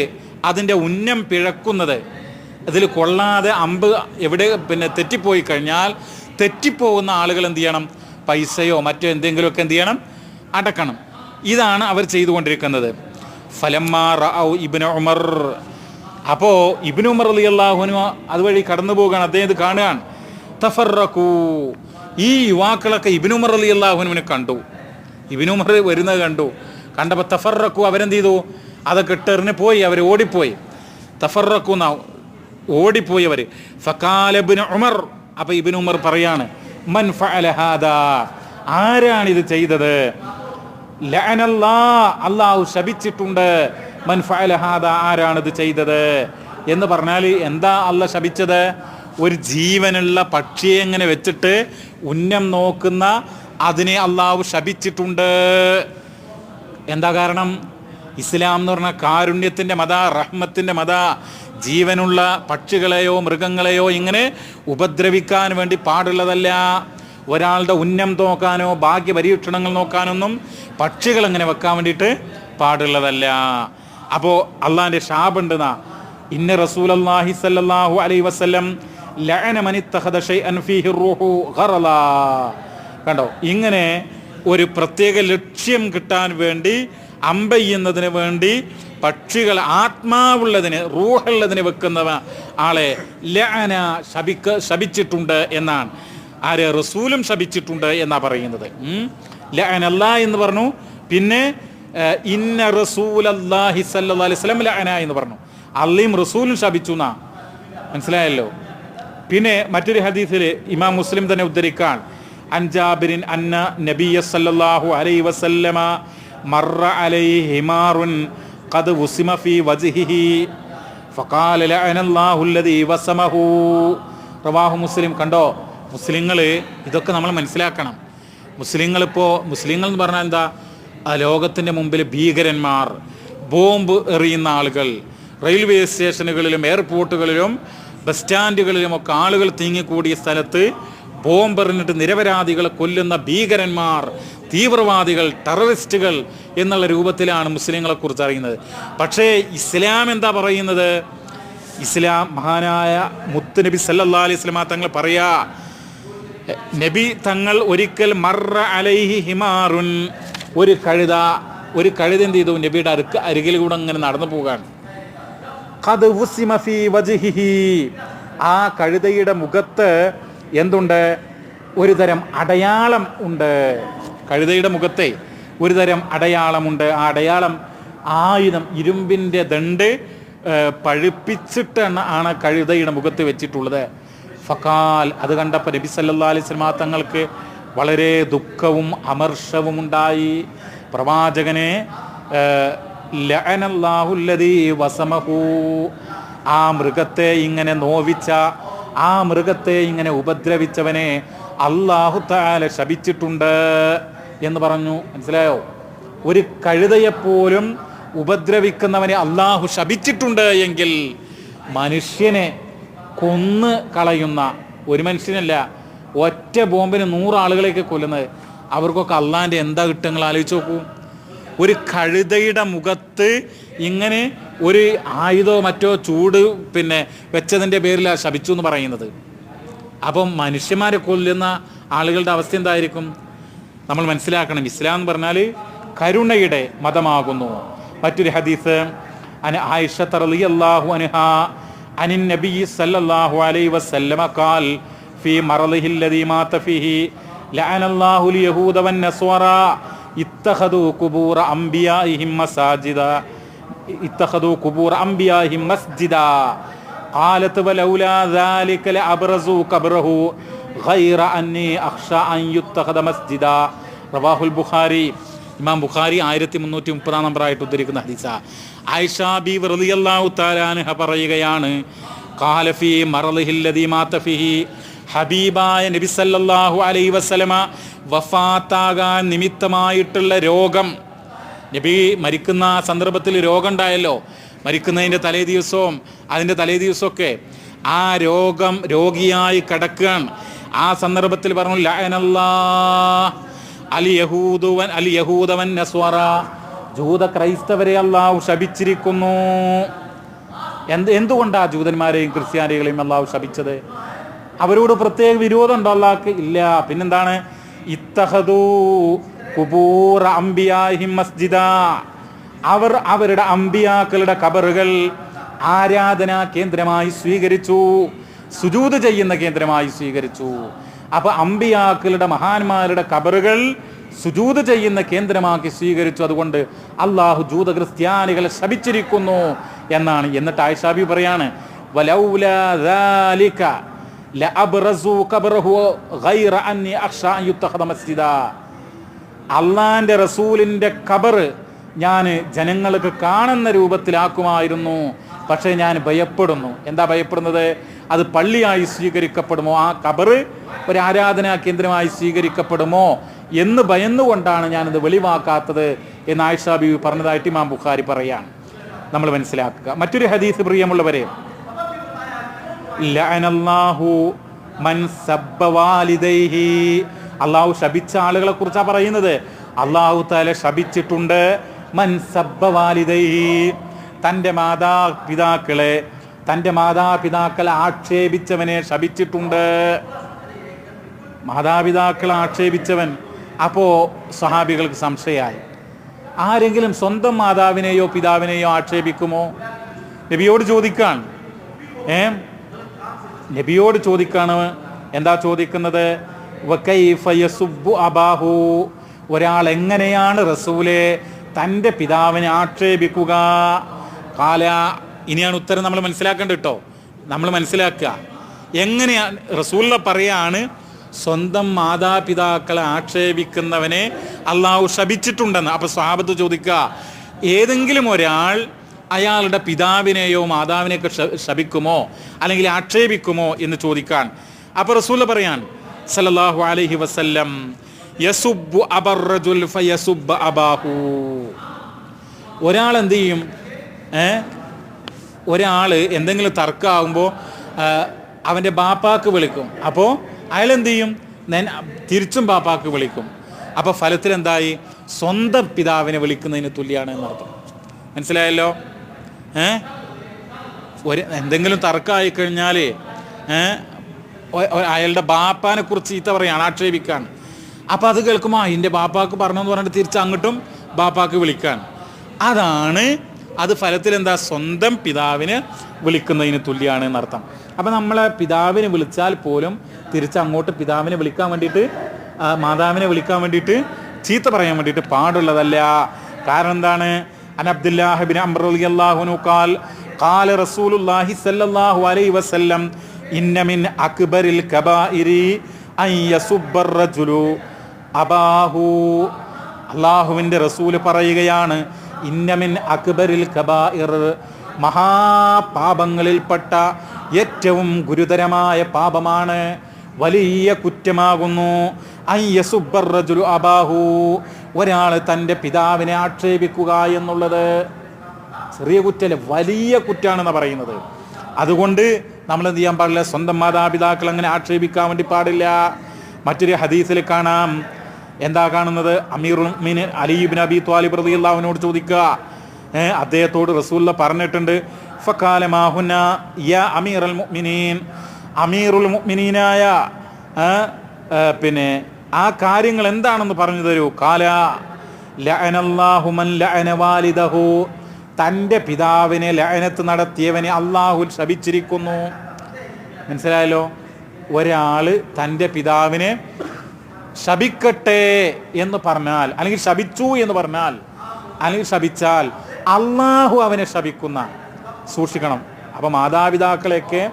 അതിൻ്റെ ഉന്നം പിഴക്കുന്നത്, അതിൽ കൊള്ളാതെ അമ്പ് എവിടെ തെറ്റിപ്പോയി കഴിഞ്ഞാൽ തെറ്റിപ്പോകുന്ന ആളുകൾ എന്ത് ചെയ്യണം, പൈസയോ മറ്റോ എന്തെങ്കിലുമൊക്കെ എന്ത് ചെയ്യണം, അടക്കണം. ഇതാണ് അവർ ചെയ്തുകൊണ്ടിരിക്കുന്നത്. ഫലമ്മാ റഔ ഇബ്നു ഉമർ, അപ്പോൾ ഇബ്നു ഉമർ റളിയല്ലാഹു അൻഹു അതുവഴി കടന്നു പോവുകയാണ്. അദ്ദേഹം ഇത് കാണുകയാണ്. തഫറഖു, ഈ യുവാക്കളൊക്കെ ഇബ്നു ഉമർ റളിയല്ലാഹു അൻഹുവിനെ കണ്ടു. ഇബ്നു ഉമർ വരുന്നത് കണ്ടപ്പോൾ തഫറഖു, അവരെന്ത് ചെയ്തു, അതൊക്കെ ഇട്ടെറിഞ്ഞ് പോയി, അവർ ഓടിപ്പോയി. തഫറഖു എന്നാ ഓടിപ്പോയി അവർ. ഫഖാല ഇബ്നു ഉമർ, അപ്പോൾ ഇബ്നു ഉമർ പറയാണ്, മൻ ഫഅല ഹാദാ, ആരാണിത് ചെയ്തത്, ലഅനല്ലാഹ്, അല്ലാഹു ശപിച്ചിട്ടുണ്ട്, മൻ ഫഅല ഹാദാ, ആരാണിത് ചെയ്തത് എന്ന് പറഞ്ഞാൽ എന്താ അല്ലാഹ് ശപിച്ചത്? ഒരു ജീവനുള്ള പക്ഷിയെ എങ്ങനെ വെച്ചിട്ട് ഉന്നം നോക്കുന്ന അതിനെ അല്ലാഹു ശപിച്ചിട്ടുണ്ട്. എന്താ കാരണം? ഇസ്ലാം എന്ന് പറഞ്ഞാൽ കാരുണ്യത്തിൻ്റെ മത, റഹ്മത്തിൻ്റെ മത. ജീവനുള്ള പക്ഷികളെയോ മൃഗങ്ങളെയോ ഇങ്ങനെ ഉപദ്രവിക്കാൻ വേണ്ടി പാടുള്ളതല്ല. ഒരാളുടെ ഉന്നം നോക്കാനോ ഭാഗ്യ പരീക്ഷണങ്ങൾ നോക്കാനൊന്നും പക്ഷികൾ അങ്ങനെ വെക്കാൻ വേണ്ടിയിട്ട് പാടുള്ളതല്ല. അപ്പോൾ അള്ളാഹിൻ്റെ ശാപുണ്ടെന്നാ, ഇന്ന റസൂലല്ലാഹി സ്വല്ലല്ലാഹു അലൈഹി വസല്ലം ലഅന മൻ ഇത്തഖദ ഷൈഅൻ ഫീഹി റൂഹു ഖറല. കണ്ടോ, ഇങ്ങനെ ഒരു പ്രത്യേക ലക്ഷ്യം കിട്ടാൻ വേണ്ടി അമ്പെയ്യുന്നതിന് വേണ്ടി പക്ഷികൾ ആത്മാവുള്ളതിന് റൂഹുള്ളതിന് വെക്കുന്ന ആളെ ലഅന ശപിച്ചിട്ടുണ്ട് എന്നാണ്. ആര്? റസൂലും ശപിച്ചിട്ടുണ്ട് എന്നാ പറയുന്നത്. ലഅനല്ല എന്ന് പറഞ്ഞു. പിന്നെ ഇന്ന റസൂലല്ലാഹി സ്വല്ലല്ലാഹു അലൈഹി വസല്ലം ലഅന എന്ന് പറഞ്ഞു. അള്ളയും റസൂലും ശപിച്ചു എന്നാ, മനസ്സിലായല്ലോ. പിന്നെ മറ്റൊരു ഹദീസിൽ ഇമാം മുസ്ലിം തന്നെ ഉദ്ധരിക്കാൻ, അൻ ജാബിരിൻ അന്ന നബിയ സല്ലല്ലാഹു അലൈഹി വസല്ലമ മറ അലൈഹി ഹിമാറുൻ ഖദ് വസിമ ഫീ വജ്ഹിഹി ഫഖാല ലഅനല്ലാഹു അല്ലദീ വസമഹു. റവാഹു മുസ്ലിം. കണ്ടോ, മുസ്ലിങ്ങൾ ഇതൊക്കെ നമ്മൾ മനസ്സിലാക്കണം. മുസ്ലിങ്ങൾ എന്ന് പറഞ്ഞാൽ എന്താ? ആ ലോകത്തിൻ്റെ മുമ്പിൽ ഭീകരന്മാർ, ബോംബ് എറിയുന്ന ആളുകൾ, റെയിൽവേ സ്റ്റേഷനുകളിലും എയർപോർട്ടുകളിലും ബസ് സ്റ്റാൻഡുകളിലുമൊക്കെ ആളുകൾ തിങ്ങിക്കൂടിയ സ്ഥലത്ത് ബോംബെറിഞ്ഞിട്ട് നിരപരാധികളെ കൊല്ലുന്ന ഭീകരന്മാർ, തീവ്രവാദികൾ, ടെററിസ്റ്റുകൾ എന്നുള്ള രൂപത്തിലാണ് മുസ്ലിങ്ങളെക്കുറിച്ച് അറിയുന്നത്. പക്ഷേ ഇസ്ലാം എന്താ പറയുന്നത്? ഇസ്ലാം മഹാനായ മുത്തുനബി സല്ലല്ലാഹു അലൈഹി വസല്ലം തങ്ങൾ പറയാ, നബി തങ്ങൾ ഒരിക്കൽ മറ അലൈഹി ഹിമാറുൻ, ഒരു കഴുത എന്ത് ചെയ്തു, നബിയുടെ അരികിലൂടെ അങ്ങനെ നടന്നു പോകാൻ. ഖദ് വസിമ ഫീ വജ്ഹിഹി, ആ കഴുതയുടെ മുഖത്ത് എന്തുണ്ട്? ഒരു തരം അടയാളം ഉണ്ട്. കഴുതയുടെ മുഖത്തെ ഒരു തരം അടയാളമുണ്ട്. ആ അടയാളം ആയുധം, ഇരുമ്പിൻ്റെ ദണ്ട് പഴുപ്പിച്ചിട്ട് ആണ് കഴുതയുടെ മുഖത്ത് വെച്ചിട്ടുള്ളത്. ഫഖാൽ, അത് കണ്ടപ്പോൾ നബി സല്ലല്ലാഹു അലൈഹി വസല്ലം തങ്ങൾക്ക് വളരെ ദുഃഖവും അമർഷവും ഉണ്ടായി. പ്രവാചകനെ ലഅനല്ലാഹു അല്ലദീ വസമഹു, ആ മൃഗത്തെ ഇങ്ങനെ നോവിച്ച, ആ മൃഗത്തെ ഇങ്ങനെ ഉപദ്രവിച്ചവനെ അല്ലാഹു തആല ശപിച്ചിട്ടുണ്ട് എന്ന് പറഞ്ഞു. മനസ്സിലായോ? ഒരു കഴുതയെപ്പോലും ഉപദ്രവിക്കുന്നവനെ അല്ലാഹു ശപിച്ചിട്ടുണ്ട് എങ്കിൽ മനുഷ്യനെ കൊന്ന് കളയുന്ന, ഒരു മനുഷ്യനല്ല, ഒറ്റ ബോംബിന് 100 ആളുകളെയൊക്കെ കൊല്ലുന്നത്, അവർക്കൊക്കെ അള്ളാഹിൻ്റെ എന്താ കിട്ടുങ്ങൾ ആലോചിച്ച് നോക്കൂ. ഒരു കഴുതയുടെ മുഖത്ത് ഇങ്ങനെ ഒരു ആയുധമോ മറ്റോ ചൂട് വെച്ചതിൻ്റെ പേരിലാണ് ശപിച്ചു എന്ന് പറയുന്നത്. അപ്പം മനുഷ്യന്മാരെ കൊല്ലുന്ന ആളുകളുടെ അവസ്ഥ എന്തായിരിക്കും? നമ്മൾ മനസ്സിലാക്കണം. ഇസ്ലാം എന്ന് പറഞ്ഞാൽ കരുണയുടെ മതമാകുന്നു. മറ്റൊരു ഹദീസ്, ആയിഷ റളിയല്ലാഹു അൻഹാ അനിൻ നബി സല്ലല്ലാഹു അലൈഹി വസല്ലമ ഖാൽ ഫീ മറളിഹി അല്ലദീ മാത ഫീഹി ലഅനല്ലാഹുൽ യഹൂദ വൻ നസ്വറ ഇത്തഖദൂ ഖുബൂറ അംബിയാഇഹിം മസാജിദ ഇത്തഖദൂ ഖുബൂറ അംബിയാഇഹിം മസ്ജിദ ഖാലത് വലൗലാ ദാലിക ലഅബ്റസൂ ഖബ്റഹു ഗൈറ അന്നി അഖ്ഷാ അൻ യുത്തഖദ മസ്ജിദ. റവാഹുൽ ബുഖാരി. ഇമാം ബുഖാരി 1330 നമ്പറായിട്ട് ഉദ്ധരിക്കുന്ന ഹദീസാ. ആയിഷ ബീവി റളിയല്ലാഹു തആല അൻഹ പറയുകയാണ്, ഖാല ഫീ മറളിഹി അല്ലദീ മാത ഫീഹി, ഹബീബായ നബി സല്ലല്ലാഹു അലൈഹി വസല്ലമ വഫാത്താകാൻ നിമിത്തമായിട്ടുള്ള രോഗം, നബി മരിക്കുന്ന സന്ദർഭത്തിൽ രോഗം ഉണ്ടായല്ലോ, മരിക്കുന്നതിൻ്റെ തലേ ദിവസവും അതിൻ്റെ തലേ ദിവസമൊക്കെ ആ രോഗിയായി കിടക്കുകയാണ്. ആ സന്ദർഭത്തിൽ പറഞ്ഞു ലഅനല്ലാഹ് അൽ യഹൂദ വൻ നസ്വറ, ജൂത ക്രൈസ്തവരെ അല്ലാഹു ശപിച്ചിരിക്കുന്നു. എന്തുകൊണ്ടാ ജൂതന്മാരെയും ക്രിസ്ത്യാനികളെയും അല്ലാഹു ശപിച്ചത്? അവരോട് പ്രത്യേക വിരോധം ഉണ്ടോ അല്ലാഹ്ക്ക്? ഇല്ല. പിന്നെന്താണ്? ഇത്തഖദൂ ഖുബൂറ അംബിയാഹിം മസ്ജിദ, അവർ അവരുടെ അംബിയാക്കളുടെ ഖബറുകൾ ആരാധനാ കേന്ദ്രമായി സ്വീകരിച്ചു, സുജൂദ് ചെയ്യുന്ന കേന്ദ്രമായി സ്വീകരിച്ചു. അപ്പൊ അംബിയാക്കളുടെ മഹാന്മാരുടെ ഖബറുകൾ സുജൂദ് ചെയ്യുന്ന കേന്ദ്രമാക്കി സ്വീകരിച്ചു. അതുകൊണ്ട് അള്ളാഹു ജൂത ക്രിസ്ത്യാനികളെ ശപിച്ചിരിക്കുന്നു എന്നാണ്. എന്നിട്ട് ആയിഷ ബീവി പറയാണ്, വലൗലാ ദാലിക ലഅബ്റസൂ ഖബ്റഹു ഗൈറ അന്നി അഖ്ഷാ അൻ യുത്തഖദ മസ്ജിദ. അള്ളാന്റെ റസൂലിന്റെ ഖബർ ഞാൻ ജനങ്ങൾക്ക് കാണുന്ന രൂപത്തിലാക്കുമായിരുന്നു, പക്ഷേ ഞാൻ ഭയപ്പെടുന്നു. എന്താ ഭയപ്പെടുന്നത്? അത് പള്ളിയായി സ്വീകരിക്കപ്പെടുമോ, ആ ഖബർ ഒരു ആരാധനാ കേന്ദ്രമായി സ്വീകരിക്കപ്പെടുമോ എന്ന് ഭയന്നുകൊണ്ടാണ് ഞാനിത് വെളിവാക്കാത്തത് എന്ന് ആയിഷ ബീവി പറഞ്ഞതായിട്ട് ഇമാം ബുഖാരി പറയാണ്. നമ്മൾ മനസ്സിലാക്കുക. മറ്റൊരു ഹദീസ് പ്രിയമുള്ളവരെ, ലഅനല്ലാഹു മൻ സബ്ബ വാലിദൈഹി, അള്ളാഹു ശപിച്ച ആളുകളെ കുറിച്ചാണ് പറയുന്നത്. അള്ളാഹു തആല ശപിച്ചിട്ടുണ്ട്. മൻ സബ്ബ വാലിദൈഹി, തൻ്റെ മാതാപിതാക്കളെ ആക്ഷേപിച്ചവനെ ശപിച്ചിട്ടുണ്ട്. മാതാപിതാക്കളെ ആക്ഷേപിച്ചവൻ. അപ്പോൾ സ്വഹാബികൾക്ക് സംശയമായി, ആരെങ്കിലും സ്വന്തം മാതാവിനെയോ പിതാവിനെയോ ആക്ഷേപിക്കുമോ? നബിയോട് ചോദിക്കാണ്. നബിയോട് ചോദിക്കാണ്. എന്താ ചോദിക്കുന്നത്? വകൈഫ യസുബ്ബു അബാഹു, ഒരാൾ എങ്ങനെയാണ് റസൂലെ തൻ്റെ പിതാവിനെ ആക്ഷേപിക്കുക? കാല, ഇനിയാണ് ഉത്തരം നമ്മൾ മനസ്സിലാക്കേണ്ടത് കേട്ടോ. നമ്മൾ മനസ്സിലാക്കുക എങ്ങനെയാണ്. റസൂല പറയാണ്, സ്വന്തം മാതാപിതാക്കളെ ആക്ഷേപിക്കുന്നവനെ അള്ളാഹു ശപിച്ചിട്ടുണ്ടെന്ന്. അപ്പോൾ സ്വഹാബത്ത് ചോദിക്കുക, ഏതെങ്കിലും ഒരാൾ അയാളുടെ പിതാവിനെയോ മാതാവിനെയൊക്കെ ശപിക്കുമോ അല്ലെങ്കിൽ ആക്ഷേപിക്കുമോ എന്ന് ചോദിക്കാൻ. അപ്പോൾ റസൂൽ പറയാൻ സല്ലല്ലാഹു അലൈഹി വസല്ലം, യസുബ്ബു അബർ റജുൽ ഫയസുബ്ബ അബാഹു, ഒരാൾ എന്ത് ചെയ്യും? ഒരാൾ എന്തെങ്കിലും തർക്കമാകുമ്പോൾ അവൻ്റെ ബാപ്പാക്ക് വിളിക്കും. അപ്പോൾ അയാൾ എന്ത് ചെയ്യും? തിരിച്ചും ബാപ്പാക്ക് വിളിക്കും. അപ്പോൾ ഫലത്തിൽ എന്തായി? സ്വന്തം പിതാവിനെ വിളിക്കുന്നതിന് തുല്യമാണ് എന്നർത്ഥം. മനസ്സിലായല്ലോ? എന്തെങ്കിലും തർക്കമായി കഴിഞ്ഞാൽ അയാളുടെ ബാപ്പാനെ കുറിച്ച് ചീത്ത പറയാണ്, ആക്ഷേപിക്കാൻ. അപ്പോൾ അത് കേൾക്കുമ്പോൾ എൻ്റെ ബാപ്പാക്ക് പറഞ്ഞെന്ന് പറഞ്ഞിട്ട് തിരിച്ച് അങ്ങോട്ടും ബാപ്പാക്ക് വിളിക്കാൻ. അതാണ് അത് ഫലത്തിൽ എന്താ? സ്വന്തം പിതാവിനെ വിളിക്കുന്നതിന് തുല്യമാണ് എന്നർത്ഥം. അപ്പം നമ്മളെ പിതാവിനെ വിളിച്ചാൽ പോലും തിരിച്ച് അങ്ങോട്ട് പിതാവിനെ വിളിക്കാൻ വേണ്ടിയിട്ട്, മാതാവിനെ വിളിക്കാൻ വേണ്ടിയിട്ട്, ചീത്ത പറയാൻ വേണ്ടിയിട്ട് പാടുള്ളതല്ല. കാരണം എന്താണ്? അൻ അബ്ദുല്ലാഹി ഇബ്നു അംർ റളിയല്ലാഹു അൻഹു ഖാൽ ഖാല റസൂലുള്ളാഹി സ്വല്ലല്ലാഹു അലൈഹി വസല്ലം ഇന്ന മിൻ അക്ബറിൽ കബായിരി അൻ യസുബ്ബർ റജുലു അബാഹു. അല്ലാഹുവിൻ്റെ റസൂല് പറയുകയാണ്, ഇന്ന മിൻ അക്ബറിൽ കബായിർ, മഹാപാപങ്ങളിൽപ്പെട്ട ഏറ്റവും ഗുരുതരമായ പാപമാണ്, വലിയ കുറ്റമാകുന്നു അൻ യസുബ്ബർ റജുലു അബാഹു, ഒരാൾ തൻ്റെ പിതാവിനെ ആക്ഷേപിക്കുക എന്നുള്ളത്. ചെറിയ കുറ്റമല്ല, വലിയ കുറ്റാണെന്ന് പറയുന്നത്. അതുകൊണ്ട് നമ്മൾ എന്ത് ചെയ്യാൻ പാടില്ല? സ്വന്തം മാതാപിതാക്കൾ അങ്ങനെ ആക്ഷേപിക്കാൻ വേണ്ടി പാടില്ല. മറ്റൊരു ഹദീസിൽ കാണാം, എന്താ കാണുന്നത്? അമീറുൽ മുഅ്മിനീൻ അലി ഇബ്നു അബി ത്വാലിബ് റളിയല്ലാഹു അൻഹുവിനോട് ചോദിക്കുക. അദ്ദേഹത്തോട് റസൂലുള്ള പറഞ്ഞിട്ടുണ്ട്, ഫഖാല മാ ഹുന യാ അമീറുൽ മുഅ്മിനീൻ, അമീറുൽ മുഅ്മിനീനായ പിന്നെ ആ കാര്യങ്ങൾ എന്താണെന്ന് പറഞ്ഞു തരൂ. ഖാല ലഅനല്ലാഹു മൻ ലഅന വാലിദഹു, തൻ്റെ പിതാവിനെ ലഅനത്ത് നടത്തിയവനെ അള്ളാഹു ശപിച്ചിരിക്കുന്നു. മനസ്സിലായല്ലോ? ഒരാൾ തൻ്റെ പിതാവിനെ ശപിക്കട്ടെ എന്ന് പറഞ്ഞാൽ, അല്ലെങ്കിൽ ശപിച്ചു എന്ന് പറഞ്ഞാൽ, അല്ലെങ്കിൽ ശപിച്ചാൽ അള്ളാഹു അവനെ ശപിക്കുന്ന, സൂക്ഷിക്കണം. അപ്പം മാതാപിതാക്കളെയൊക്കെ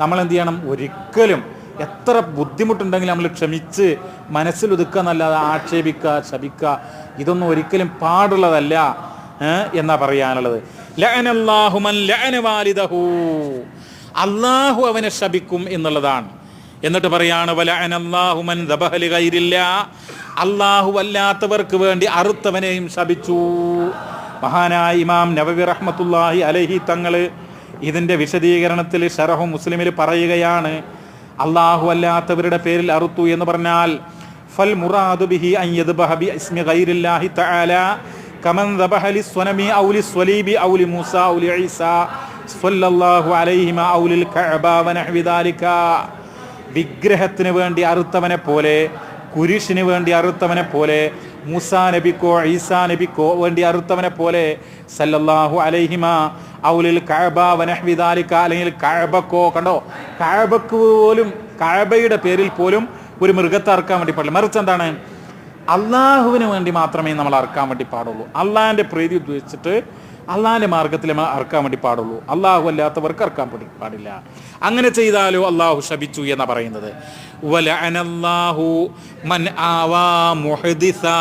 നമ്മൾ എന്ത് ചെയ്യണം? ഒരിക്കലും എത്ര ബുദ്ധിമുട്ടുണ്ടെങ്കിലും നമ്മൾ ക്ഷമിച്ച് മനസ്സിലൊതുക്കുക എന്നല്ലാതെ ആക്ഷേപിക്കുക, ശപിക്കുക, ഇതൊന്നും ഒരിക്കലും പാടുള്ളതല്ല എന്നാ പറയാനുള്ളത്. ലഅനല്ലാഹു മൻ ലഅന വാലിദഹു, അള്ളാഹു അവനെ ശപിക്കും എന്നുള്ളതാണ്. എന്നിട്ട് പറയാണ് വലഅനല്ലാഹു മൻ ദബഹ ലിഗൈരില്ലാ, അള്ളാഹു അല്ലാത്തവർക്ക് വേണ്ടി അറുത്തവനെയും ശപിച്ചു. മഹാനായ ഇമാം നവവി റഹ്മത്തുള്ളാഹി അലൈഹി തങ്ങൾ ഇതിൻ്റെ വിശദീകരണത്തിൽ ശറഹു മുസ്ലിമിൽ പറയുകയാണ്, അള്ളാഹു അല്ലാത്തവരുടെ പേരിൽ അറുത്തു എന്ന് പറഞ്ഞാൽ ഫൽ മുറാദു ബിഹി അൻ യദ്ബഹ ബി ഇസ്മി ഗൈരില്ലാഹി തആല കമൻ ദബഹ ലിസ്വനമി ഔ ലിസ്വലീബി ഔ ലിമൂസ ഔ ലിഈസാ സ്വല്ലല്ലാഹു അലൈഹിമ ഔ ലിൽ കഅബ വനഹ്വി ദാലിക. വിഗ്രഹത്തിന് വേണ്ടി അറുത്തവനെ പോലെ, കുരിശിന് വേണ്ടി അറുത്തവനെ പോലെ, മൂസാ നബിക്കോ ഈസാ നബിക്കോ വേണ്ടി അറുത്തവനെ പോലെ, സല്ലല്ലാഹു അലൈഹിമ ഔലിൽ കഅബ വനഹ്വി ദാലിക, അല്ലെങ്കിൽ കഅബക്കോ, കണ്ടോ, കഅബക്ക് പോലും, കഅബയുടെ പേരിൽ പോലും ഒരു മൃഗത്തെ അറുക്കാൻ വേണ്ടി പാടില്ല. മറിച്ച് എന്താണ്? അള്ളാഹുവിന് വേണ്ടി മാത്രമേ നമ്മൾ അറുക്കാൻ വേണ്ടി പാടുള്ളൂ. അള്ളാഹിൻ്റെ പ്രീതി ഉദ്ദേശിച്ചിട്ട് അള്ളാഹിൻ്റെ മാർഗത്തിൽ അറുക്കാൻ വേണ്ടി പാടുള്ളൂ. അള്ളാഹു അല്ലാത്തവർക്ക് അറുക്കാൻ വേണ്ടി പാടില്ല. അങ്ങനെ ചെയ്താലോ അള്ളാഹു ശപിച്ചു എന്നാ പറയുന്നത്. വലഅനല്ലാഹു മൻ ആവാ മുഹദിസാ,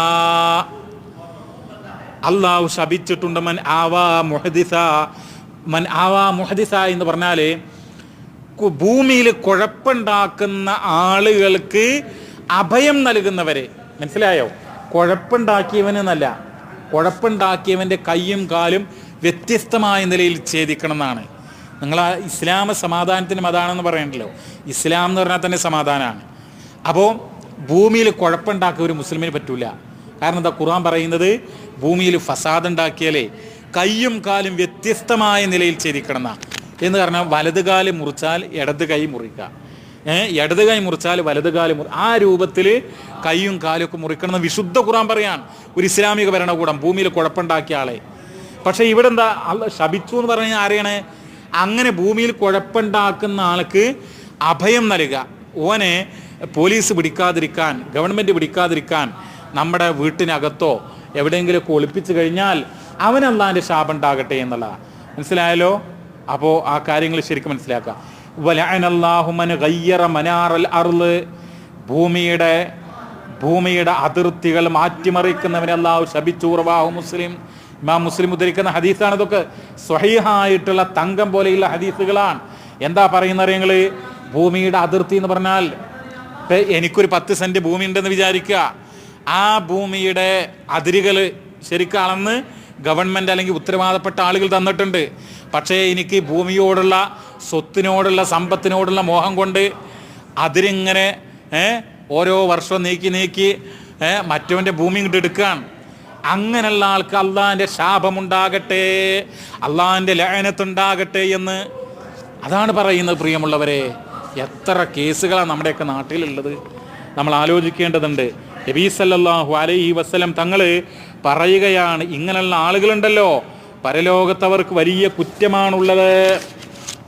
അള്ളാഹു ശപിച്ചിട്ടുണ്ട്. മൻ ആവാ മുഹദിസാ, മൻ ആവാ മുഹദിസ എന്ന് പറഞ്ഞാൽ ഭൂമിയിൽ കുഴപ്പമുണ്ടാക്കുന്ന ആളുകൾക്ക് അഭയം നൽകുന്നവരെ. മനസ്സിലായോ? കുഴപ്പമുണ്ടാക്കിയവനെന്നല്ല, കുഴപ്പമുണ്ടാക്കിയവൻ്റെ കയ്യും കാലും വ്യത്യസ്തമായ നിലയിൽ ഛേദിക്കണം എന്നാണ്. നിങ്ങൾ ആ ഇസ്ലാം സമാധാനത്തിന് മതാണെന്ന് പറയണ്ടല്ലോ. ഇസ്ലാം എന്ന് പറഞ്ഞാൽ തന്നെ സമാധാനമാണ്. അപ്പോൾ ഭൂമിയിൽ കുഴപ്പമുണ്ടാക്കിയ ഒരു മുസ്ലിമിന് പറ്റൂല. കാരണം എന്താ? ഖുർആൻ പറയുന്നത് ഭൂമിയിൽ ഫസാദ് ഉണ്ടാക്കിയാലേ കയ്യും കാലും വ്യത്യസ്തമായ നിലയിൽ ഛേദിക്കണം എന്നാണ്. എന്ന് പറഞ്ഞാൽ വലത് കാല് മുറിച്ചാൽ ഇടത് കൈ മുറിക്കുക, ഇടത് കൈ മുറിച്ചാൽ വലത് കാല് ആ രൂപത്തിൽ കൈയും കാലൊക്കെ മുറിക്കണം എന്ന് വിശുദ്ധ ഖുർആൻ പറയാൻ ഒരു ഇസ്ലാമിക ഭരണകൂടം ഭൂമിയിൽ കുഴപ്പമുണ്ടാക്കിയ ആളെ. പക്ഷേ ഇവിടെ എന്താ? ശപിച്ചു എന്ന് പറഞ്ഞാൽ ആരെയാണ്? അങ്ങനെ ഭൂമിയിൽ കുഴപ്പമുണ്ടാക്കുന്ന ആൾക്ക് അഭയം നൽകുക. ഓനെ പോലീസ് പിടിക്കാതിരിക്കാൻ, ഗവൺമെൻറ് പിടിക്കാതിരിക്കാൻ നമ്മുടെ വീട്ടിനകത്തോ എവിടെയെങ്കിലുമൊക്കെ ഒളിപ്പിച്ചു കഴിഞ്ഞാൽ അവൻ അള്ളാഹിൻ്റെ ശാപം ഉണ്ടാകട്ടെ എന്നുള്ളതാണ്. മനസ്സിലായല്ലോ? അപ്പോൾ ആ കാര്യങ്ങൾ ശരിക്കും മനസ്സിലാക്കുക. വലഅനല്ലാഹു മൻ ഗയ്യറ മനാറൽ അർള്, ഭൂമിയുടെ അതിർത്തികൾ മാറ്റിമറിക്കുന്നവനെ അള്ളാഹു ശപിച്ചു. റവാഹു മുസ്ലിം, ഇമാം മുസ്ലിം ഉദ്ധരിക്കുന്ന ഹദീസാണ്. ഇതൊക്കെ സ്വഹീഹായിട്ടുള്ള തങ്കം പോലെയുള്ള ഹദീസുകളാണ്. എന്താ പറയുന്നത് നിങ്ങൾ? ഭൂമിയുടെ അതിർത്തി എന്ന് പറഞ്ഞാൽ എനിക്കൊരു 10 സെൻറ്റ് ഭൂമി ഉണ്ടെന്ന് വിചാരിക്കുക. ആ ഭൂമിയുടെ അതിരുകൾ ശരിക്കും അളന്ന് ഗവൺമെൻറ് അല്ലെങ്കിൽ ഉത്തരവാദപ്പെട്ട ആളുകൾ തന്നിട്ടുണ്ട്. പക്ഷേ എനിക്ക് ഭൂമിയോടുള്ള, സ്വത്തിനോടുള്ള, സമ്പത്തിനോടുള്ള മോഹം കൊണ്ട് അതിരിങ്ങനെ ഓരോ വർഷവും നീക്കി മറ്റവൻ്റെ ഭൂമി ഇങ്ങോട്ട് എടുക്കുകയാണ്. അങ്ങനെയുള്ള ആൾക്ക് അള്ളാഹിൻ്റെ ശാപമുണ്ടാകട്ടെ, അള്ളാഹിൻ്റെ ലഅനത്തുണ്ടാകട്ടെ എന്ന് അതാണ് പറയുന്നത്. പ്രിയമുള്ളവരെ, എത്ര കേസുകളാണ് നമ്മുടെയൊക്കെ നാട്ടിലുള്ളത്, നമ്മൾ ആലോചിക്കേണ്ടതുണ്ട്. നബി സല്ലല്ലാഹു അലൈഹി വസല്ലം തങ്ങൾ പറയുകയാണ്, ഇങ്ങനെയുള്ള ആളുകളുണ്ടല്ലോ പരലോകത്തവർക്ക് വലിയ കുറ്റമാണുള്ളത്.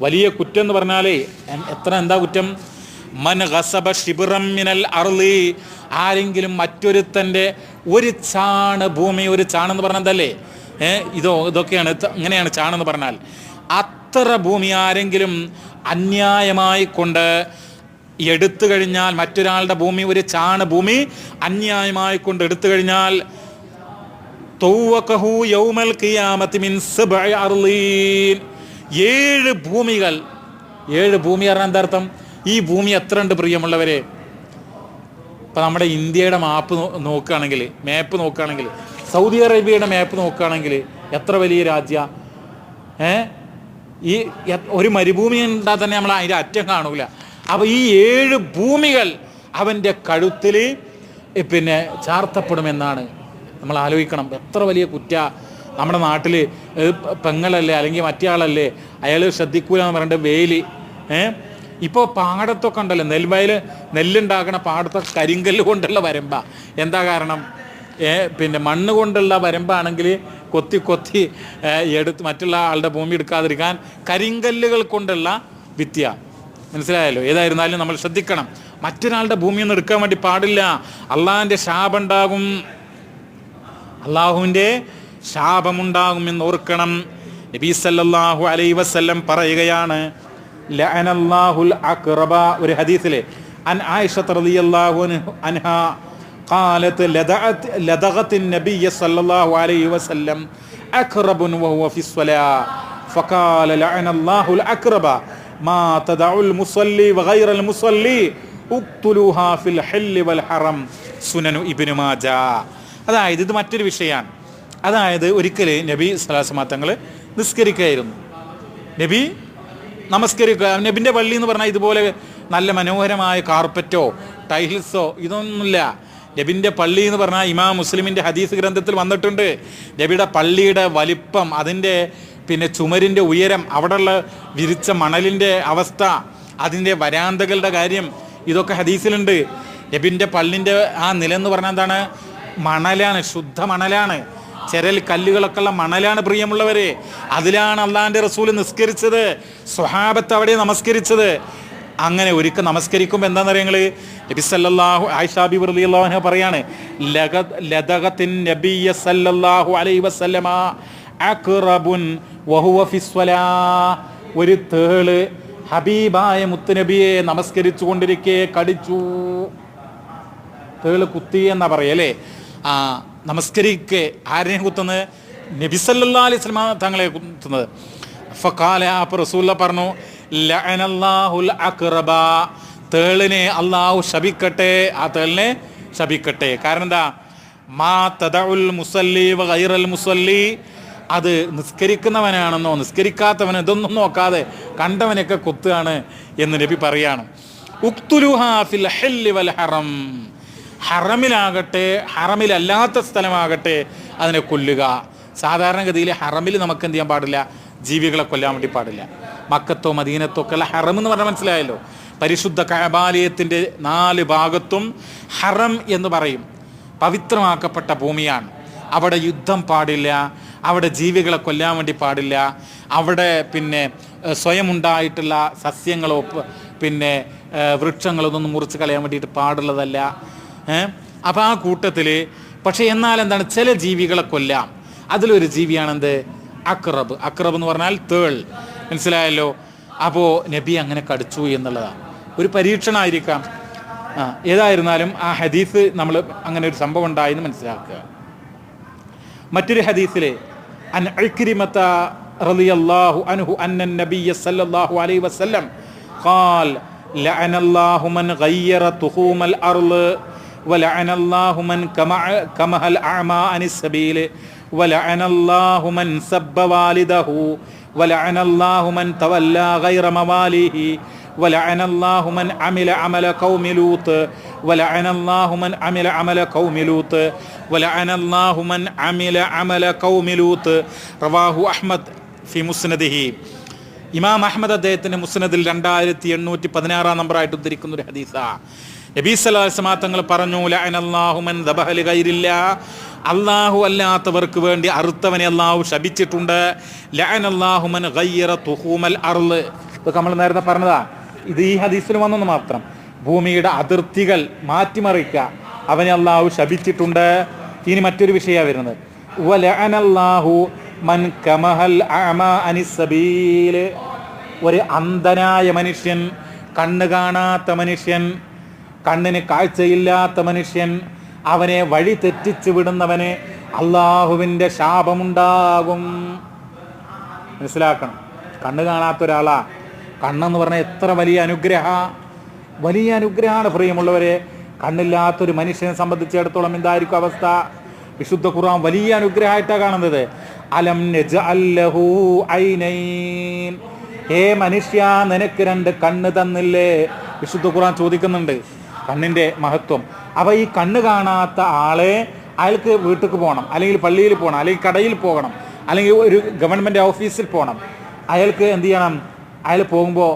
വലിയ കുറ്റം എന്ന് പറഞ്ഞാലേ എന്താ കുറ്റം? മൻ ഗസബ ശിബ്റൻ മിനൽ അർളി, ആരെങ്കിലും മറ്റൊരുത്തൻ്റെ ഒരു ചാണ് ഭൂമി, ഒരു ചാണെന്ന് പറഞ്ഞതല്ലേ ഇതൊക്കെയാണ്, ഇങ്ങനെയാണ് ചാണെന്ന് പറഞ്ഞാൽ. അത്ര ഭൂമി ആരെങ്കിലും അന്യായമായി കൊണ്ട് എടുത്തു കഴിഞ്ഞാൽ, മറ്റൊരാളുടെ ഭൂമി, ഒരു ചാണ് ഭൂമി അന്യായമായി കൊണ്ട് എടുത്തു കഴിഞ്ഞാൽ, തൗവഖഹു യൗമൽ ഖിയാമത്തി മിൻ സബ്ഇ അർളീൻ, 7 ഭൂമികൾ. 7 ഭൂമി പറഞ്ഞാൽ എന്താ അർത്ഥം? ഈ ഭൂമി എത്ര ഉണ്ട് പ്രിയമുള്ളവരെ? ഇപ്പം നമ്മുടെ ഇന്ത്യയുടെ മാപ്പ് നോക്കുകയാണെങ്കിൽ, സൗദി അറേബ്യയുടെ മാപ്പ് നോക്കുകയാണെങ്കിൽ എത്ര വലിയ രാജ്യ. ഈ ഒരു മരുഭൂമി ഉണ്ടാൽ തന്നെ നമ്മൾ അതിൻ്റെ അറ്റം കാണൂല. അപ്പോൾ ഈ 7 ഭൂമികൾ അവൻ്റെ കഴുത്തിൽ ചാർത്തപ്പെടുമെന്നാണ്. നമ്മൾ ആലോചിക്കണം, എത്ര വലിയ കുറ്റ. നമ്മുടെ നാട്ടിൽ പെങ്ങളല്ലേ അല്ലെങ്കിൽ മറ്റേ ആളല്ലേ, അയാൾ ശ്രദ്ധിക്കൂല എന്ന് പറഞ്ഞിട്ട് വെയിൽ. ഇപ്പോൾ പാടത്തൊക്കെ ഉണ്ടല്ലോ, നെല്ലുണ്ടാക്കണ പാടത്തൊക്കെ കരിങ്കല്ല് കൊണ്ടുള്ള വരമ്പ. എന്താ കാരണം? മണ്ണ് കൊണ്ടുള്ള വരമ്പാണെങ്കിൽ കൊത്തി എടുത്ത് മറ്റുള്ള ആളുടെ ഭൂമി എടുക്കാതിരിക്കാൻ കരിങ്കല്ലുകൾ കൊണ്ടുള്ള വിദ്യ. മനസ്സിലായല്ലോ? ഏതായിരുന്നാലും നമ്മൾ ശ്രദ്ധിക്കണം, മറ്റൊരാളുടെ ഭൂമിയൊന്നും എടുക്കാൻ വേണ്ടി പാടില്ല. അള്ളാഹിൻ്റെ ശാപമുണ്ടാകും, അള്ളാഹുവിൻ്റെ ശാപമുണ്ടാകുമെന്ന് ഓർക്കണം. നബി സല്ലല്ലാഹു അലൈഹി വസല്ലം പറയുകയാണ്, ലഅനല്ലാഹുൽ അഖ്റബ. ഒരു ഹദീസിലെ അൻ ആയിഷ റളിയല്ലാഹു അൻഹാ ഖാലത്ത് ലദഗത്തിൻ നബിയ്യ സല്ലല്ലാഹു അലൈഹി വസല്ലം അഖ്റബുൻ വഹുവ ഫിസ്സലാ ഫഖാല ലഅനല്ലാഹുൽ അഖ്റബ മാ തദഉൽ മുസല്ലി വഗൈറൽ മുസല്ലി ഉഖ്തുലുഹാ ഫിൽ ഹില്ലി വൽ ഹറം. സുനനു ഇബ്നു മാജ. അതായത് ഇത് മറ്റൊരു വിഷയമാണ്. അതായത് ഒരിക്കൽ നബി സ്വല്ലല്ലാഹു അലൈഹി വസല്ലം തങ്ങൾ നിസ്കരിക്കുകയായിരുന്നു. നബി നമസ്കരിക്കുക. നബിൻ്റെ പള്ളി എന്ന് പറഞ്ഞാൽ ഇതുപോലെ നല്ല മനോഹരമായ കാർപ്പറ്റോ ടൈൽസോ ഇതൊന്നുമില്ല. നബിൻ്റെ പള്ളി എന്ന് പറഞ്ഞാൽ ഇമാം മുസ്ലിമിൻ്റെ ഹദീസ് ഗ്രന്ഥത്തിൽ വന്നിട്ടുണ്ട്. നബിയുടെ പള്ളിയുടെ വലിപ്പം, അതിൻ്റെ ചുമരിൻ്റെ ഉയരം, അവിടെയുള്ള വിരിച്ച മണലിൻ്റെ അവസ്ഥ, അതിൻ്റെ വരാന്തകളുടെ കാര്യം, ഇതൊക്കെ ഹദീസിലുണ്ട്. നബിൻ്റെ പള്ളിൻ്റെ ആ നിലെന്ന് പറഞ്ഞാൽ എന്താണ്? മണലാണ്, ശുദ്ധ മണലാണ്, ചെരൽ കല്ലുകളൊക്കെ ഉള്ള മണലാണ് പ്രിയമുള്ളവരെ. അതിലാണ് അള്ളാഹിൻ്റെ റസൂൽ നിസ്കരിച്ചത്, സ്വഹാബത്ത് അവിടെ നമസ്കരിച്ചത്. അങ്ങനെ ഒരിക്കൽ നമസ്കരിക്കുമ്പോൾ എന്താണെന്ന് അറിയാം, നബി സല്ലല്ലാഹു ആയിഷ ബിബി റളിയല്ലാഹു അൻഹ പറയാണ്, ലദഗത്തിൻ നബിയ്യ സല്ലല്ലാഹു അലൈഹി വസല്ലമ അഖ്റബുൻ വഹുവ ഫിസ്സലാ. ഒരു തേള് ഹബീബായ മുത്തുനബിയെ നമസ്കരിച്ചു കൊണ്ടിരിക്കെ കടിച്ചു. തേള് കുത്തി എന്നാ പറയല്ലേ? നമസ്കരിക്കെ ആരെയും കുത്തുന്നത്? നബി സല്ലല്ലാഹു അലൈഹി വസല്ലം തങ്ങളെ കുത്തുന്നത്. ഫഖാല, അപ്പോൾ റസൂലുള്ളാഹി പറഞ്ഞു, ലഅനല്ലാഹുൽ അഖ്റബ, തേളിനെ അള്ളാഹു ശപിക്കട്ടെ, ആ തേളിനെ ശപിക്കട്ടെ. കാരണം എന്താ? മാ തദഉൽ മുസല്ലി വഗൈറൽ മുസല്ലി, അത് നിസ്കരിക്കുന്നവനാണെന്നോ നിസ്കരിക്കാത്തവൻ ഇതൊന്നും നോക്കാതെ കണ്ടവനൊക്കെ കുത്തുകയാണ് എന്ന് നബി പറയാണ്. ഉഖ്തുലുഹാ ഫിൽ ഹില്ലി വൽ ഹറം, ഹറമിലാകട്ടെ ഹറമിലല്ലാത്ത സ്ഥലമാകട്ടെ അതിനെ കൊല്ലുക. സാധാരണഗതിയിൽ ഹറമിൽ നമുക്ക് എന്ത് ചെയ്യാൻ പാടില്ല? ജീവികളെ കൊല്ലാൻ വേണ്ടി പാടില്ല. മക്കത്തോ മദീനത്തോ ഒക്കെ ഉള്ള ഹറം എന്ന് പറഞ്ഞാൽ മനസ്സിലായല്ലോ, പരിശുദ്ധ കഅബാലയത്തിൻ്റെ 4 ഭാഗത്തും ഹറം എന്ന് പറയും. പവിത്രമാക്കപ്പെട്ട ഭൂമിയാണ്. അവിടെ യുദ്ധം പാടില്ല, അവിടെ ജീവികളെ കൊല്ലാൻ വേണ്ടി പാടില്ല, അവിടെ സ്വയം ഉണ്ടായിട്ടുള്ള സസ്യങ്ങളോ വൃക്ഷങ്ങളോ ഒന്നും മുറിച്ച് കളയാൻ വേണ്ടിയിട്ട് പാടുള്ളതല്ല. അപ്പോൾ ആ കൂട്ടത്തിൽ പക്ഷേ എന്നാൽ എന്താണ്, ചില ജീവികളെ കൊല്ലാം. അതിലൊരു ജീവിയാണെന്ത്? അഖ്റബ്. അഖ്റബ് എന്ന് പറഞ്ഞാൽ തേൾ, മനസ്സിലായല്ലോ? അപ്പോൾ നബി അങ്ങനെ കടിച്ചു എന്നുള്ളതാണ്. ഒരു പരീക്ഷണമായിരിക്കാം. ഏതായിരുന്നാലും ആ ഹദീസ് നമ്മൾ അങ്ങനെ ഒരു സംഭവം ഉണ്ടായെന്ന് മനസ്സിലാക്കുക. മറ്റൊരു ഹദീസിൽ അൻ ഇക്രിമത റളിയല്ലാഹു അൻഹു അന്ന നബിയ്യ സല്ലല്ലാഹു അലൈഹി വസല്ലം ഖാൽ ലഅനല്ലാഹു മൻ ഗയ്യറ തുഖൂമൽ അർള് വലഅനല്ലാഹു മൻ കമഹൽ അഅമാ അനിസ് സബീൽ വലഅനല്ലാഹു മൻ സബ്ബ വാലിദഹു വലഅനല്ലാഹു മൻ തവല്ലാ ഗൈറ മവാലിഹി വലഅനല്ലാഹു മൻ അമില അമല ഖൗമി ലൂത്ത് വലഅനല്ലാഹു മൻ അമില അമല ഖൗമി ലൂത്ത് വലഅനല്ലാഹു മൻ അമില അമല ഖൗമി ലൂത്ത്. റവാഹു അഹ്മദ് ഫി മുസ്നദിഹി. ഇമാം അഹ്മദ് അദ്ദേഹത്തിൻ്റെ മുസ്നദിൽ 2816 നമ്പറായിട്ട് ഉദ്ധരിക്കുന്ന ഒരു ഹദീസാണ്. നബി സല്ലല്ലാഹു അലൈഹി വസല്ലം തങ്ങൾ പറഞ്ഞു, ലഅനല്ലാഹു മൻ ദബഹ ലിഗൈരില്ലാ, അല്ലാഹു അല്ലാത്തവർക്ക് വേണ്ടി അറുത്തവനെ അല്ലാഹു ശപിച്ചിട്ടുണ്ട്. ലഅനല്ലാഹു മൻ ഗയ്യറ തുഖൂമൽ അർള്, ഇതൊക്കെ നമ്മൾ നേരത്തെ പറഞ്ഞതാ. ഇത് ഈ ഹദീസിൽ വന്നെന്ന് മാത്രം. ഭൂമിയുടെ അതിർത്തികൾ മാറ്റിമറിക്കുക, അവനെ അല്ലാഹു ശപിച്ചിട്ടുണ്ട്. ഇനി മറ്റൊരു വിഷയമാണ് വരുന്നത്, വലഅനല്ലാഹു മൻ കമഹൽ അഅമാ അനിസ് സബീൽ, ഒരു അന്ധനായ മനുഷ്യൻ, കണ്ണ് കാണാത്ത മനുഷ്യൻ, കണ്ണിന് കാഴ്ചയില്ലാത്ത മനുഷ്യൻ, അവനെ വഴി തെറ്റിച്ച് വിടുന്നവന് അള്ളാഹുവിൻ്റെ ശാപമുണ്ടാകും. മനസ്സിലാക്കണം, കണ്ണ് കാണാത്ത ഒരാളാ. കണ്ണെന്ന് പറഞ്ഞാൽ എത്ര വലിയ അനുഗ്രഹമാണ് പ്രിയമുള്ളവരെ. കണ്ണില്ലാത്തൊരു മനുഷ്യനെ സംബന്ധിച്ചിടത്തോളം എന്തായിരിക്കും അവസ്ഥ? വിശുദ്ധ ഖുർആൻ വലിയ അനുഗ്രഹമായിട്ടാണ് കാണുന്നത്. അലം നജ്അൽ ലഹു ഐനൈൻ, ഹേ മനുഷ്യ നിനക്ക് 2 കണ്ണ് തന്നില്ലേ? വിശുദ്ധ ഖുർആൻ ചോദിക്കുന്നുണ്ട് കണ്ണിൻ്റെ മഹത്വം. അപ്പോൾ ഈ കണ്ണ് കാണാത്ത ആളെ, അയാൾക്ക് വീട്ടിൽ പോകണം, അല്ലെങ്കിൽ പള്ളിയിൽ പോകണം, അല്ലെങ്കിൽ കടയിൽ പോകണം, അല്ലെങ്കിൽ ഒരു ഗവൺമെൻറ് ഓഫീസിൽ പോകണം. അയാൾക്ക് എന്ത് ചെയ്യണം? അയാൾ പോകുമ്പോൾ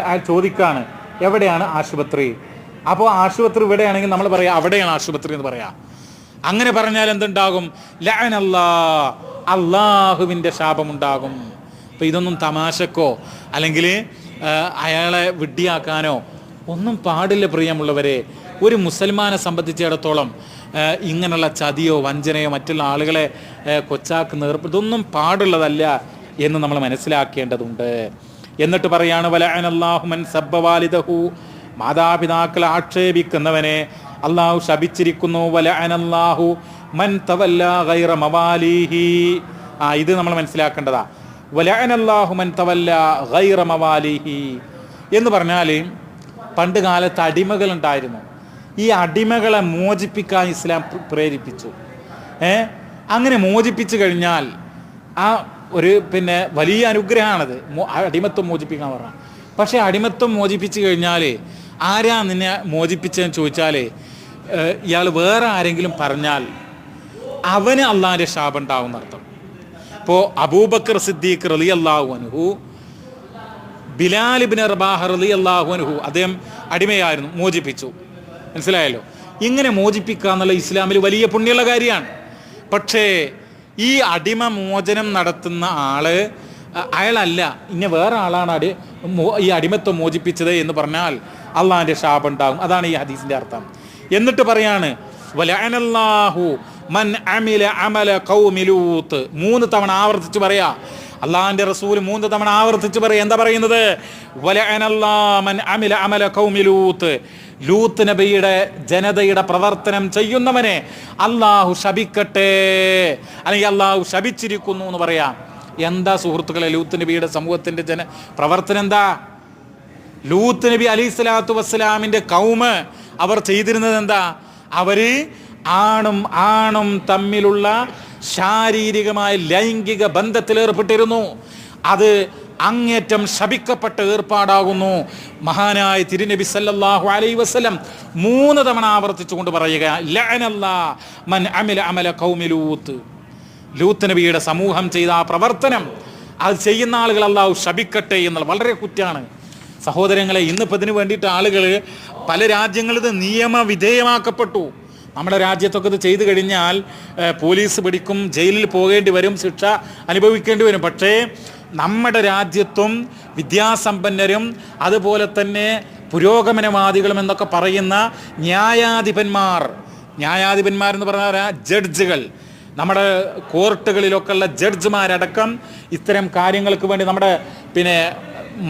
അയാൾ ചോദിക്കുകയാണ്, എവിടെയാണ് ആശുപത്രി? അപ്പോൾ ആശുപത്രി ഇവിടെയാണെങ്കിൽ നമ്മൾ പറയാം അവിടെയാണ് ആശുപത്രി എന്ന് പറയാം. അങ്ങനെ പറഞ്ഞാൽ എന്തുണ്ടാകും? അള്ളാഹുവിൻ്റെ ശാപമുണ്ടാകും. അപ്പോൾ ഇതൊന്നും തമാശക്കോ അല്ലെങ്കിൽ അയാളെ വിഡ്ഢിയാക്കാനോ ഒന്നും പാടില്ല. പ്രിയമുള്ളവരെ, ഒരു മുസൽമാനെ സംബന്ധിച്ചിടത്തോളം ഇങ്ങനെയുള്ള ചതിയോ വഞ്ചനയോ മറ്റുള്ള ആളുകളെ കൊച്ചാക്കുന്ന ഇതൊന്നും പാടുള്ളതല്ല എന്ന് നമ്മൾ മനസ്സിലാക്കേണ്ടതുണ്ട്. എന്നിട്ട് പറയാണ്, വലഅനല്ലാഹു മൻ സബ്ബ വാലിദഹു, മാതാപിതാക്കളെ ആക്ഷേപിക്കുന്നവനെ അള്ളാഹു ശപിച്ചിരിക്കുന്നു. വലഅനല്ലാഹു മൻ തവല്ലാ ഗൈറ മവാലിഹി. ഇത് നമ്മൾ മനസ്സിലാക്കേണ്ടതാ. വലഅനല്ലാഹു മൻ തവല്ലാ ഗൈറ മവാലിഹി എന്ന് പറഞ്ഞാൽ പണ്ട് കാലത്ത് അടിമകളുണ്ടായിരുന്നു. ഈ അടിമകളെ മോചിപ്പിക്കാൻ ഇസ്ലാം പ്രേരിപ്പിച്ചു. അങ്ങനെ മോചിപ്പിച്ചു കഴിഞ്ഞാൽ ആ ഒരു വലിയ അനുഗ്രഹമാണത്, അടിമത്വം മോചിപ്പിക്കാൻ പറഞ്ഞാൽ. പക്ഷേ അടിമത്വം മോചിപ്പിച്ചു കഴിഞ്ഞാൽ ആരാ നിന്നെ മോചിപ്പിച്ചതെന്ന് ചോദിച്ചാൽ ഇയാൾ വേറെ ആരെങ്കിലും പറഞ്ഞാൽ അവന് അള്ളാഹിൻ്റെ ശാപം ഉണ്ടാവും എന്നർത്ഥം. ഇപ്പോൾ അബൂബക്കർ സിദ്ദീഖ് റളിയല്ലാഹു അൻഹു, ബിലാൽ ഇബ്നു റബാഹ റളിയല്ലാഹു അൻഹു, അദ്ദേഹം അടിമയായിരുന്നു, മോചിപ്പിച്ചു. മനസ്സിലായല്ലോ? ഇങ്ങനെ മോചിപ്പിക്കുക എന്നുള്ള ഇസ്ലാമിൽ വലിയ പുണ്യമുള്ള കാര്യമാണ്. പക്ഷേ ഈ അടിമ മോചനം നടത്തുന്ന ആള് അയാളല്ല, ഇന്ന വേറെ ആളാണ് ഈ അടിമത്വം മോചിപ്പിച്ചത് എന്ന് പറഞ്ഞാൽ അള്ളാഹിൻ്റെ ശാപം ഉണ്ടാകും. അതാണ് ഈ ഹദീസിൻ്റെ അർത്ഥം. എന്നിട്ട് പറയാണ്, വലഅനല്ലാഹു മൻ അമില അമല ഖൗമി ലൂത്ത്. 3 തവണ ആവർത്തിച്ച് പറയാ. അള്ളാഹിൻ്റെ റസൂൽ 3 തവണ ആവർത്തിച്ച് പറയാ. എന്താ പറയുന്നത്? വലഅനല്ലാഹു മൻ അമില അമല ഖൗമി ലൂത്ത്. ലൂത്ത് നബിയുടെ ജനതയുടെ പ്രവർത്തനം ചെയ്യുന്നവനെ അള്ളാഹു ശപിക്കട്ടെ, അല്ലെങ്കിൽ അള്ളാഹു ശപിച്ചിരിക്കുന്നു എന്ന് പറയാം. എന്താ സുഹൃത്തുക്കളെ ലൂത്ത് നബിയുടെ സമൂഹത്തിൻ്റെ പ്രവർത്തനം എന്താ? ലൂത്ത് നബി അലൈഹി സ്വലാത്തു വസ്സലാമിൻ്റെ കൗമ് അവർ ചെയ്തിരുന്നത് എന്താ? അവര് ആണും തമ്മിലുള്ള ശാരീരികമായ ലൈംഗിക ബന്ധത്തിൽ ഏർപ്പെട്ടിരുന്നു. അത് അങ്ങേറ്റം ശപിക്കപ്പെട്ട ഏർപ്പാടാകുന്നു. മഹാനായ തിരുനബി സല്ലല്ലാഹു അലൈഹി വസല്ലം 3 തവണ ആവർത്തിച്ചുകൊണ്ട് പറയുക, ലഅനല്ലാഹു മൻ അമില അമല ഖൗമി ലൂത്ത്. ലൂത്ത് നബിയുടെ സമൂഹം ചെയ്ത ആ പ്രവർത്തനം, അത് ചെയ്യുന്ന ആളുകൾ അല്ലാഹു ശപിക്കട്ടെ എന്നുള്ള വളരെ കുറ്റാണ്. സഹോദരങ്ങളെ, ഇന്നിപ്പോൾ ഇതിന് വേണ്ടിയിട്ട് ആളുകൾ പല രാജ്യങ്ങളിൽ ഇത് നിയമവിധേയമാക്കപ്പെട്ടു. നമ്മുടെ രാജ്യത്തൊക്കെ ഇത് ചെയ്തു കഴിഞ്ഞാൽ പോലീസ് പിടിക്കും, ജയിലിൽ പോകേണ്ടി വരും, ശിക്ഷ അനുഭവിക്കേണ്ടി വരും. പക്ഷേ നമ്മുടെ രാജ്യത്തും വിദ്യാസമ്പന്നരും അതുപോലെ തന്നെ പുരോഗമനവാദികളും എന്നൊക്കെ പറയുന്ന ന്യായാധിപന്മാരെന്ന് പറഞ്ഞാൽ ജഡ്ജുകൾ, നമ്മുടെ കോർട്ടുകളിലൊക്കെ ഉള്ള ജഡ്ജിമാരടക്കം ഇത്തരം കാര്യങ്ങൾക്ക് വേണ്ടി, നമ്മുടെ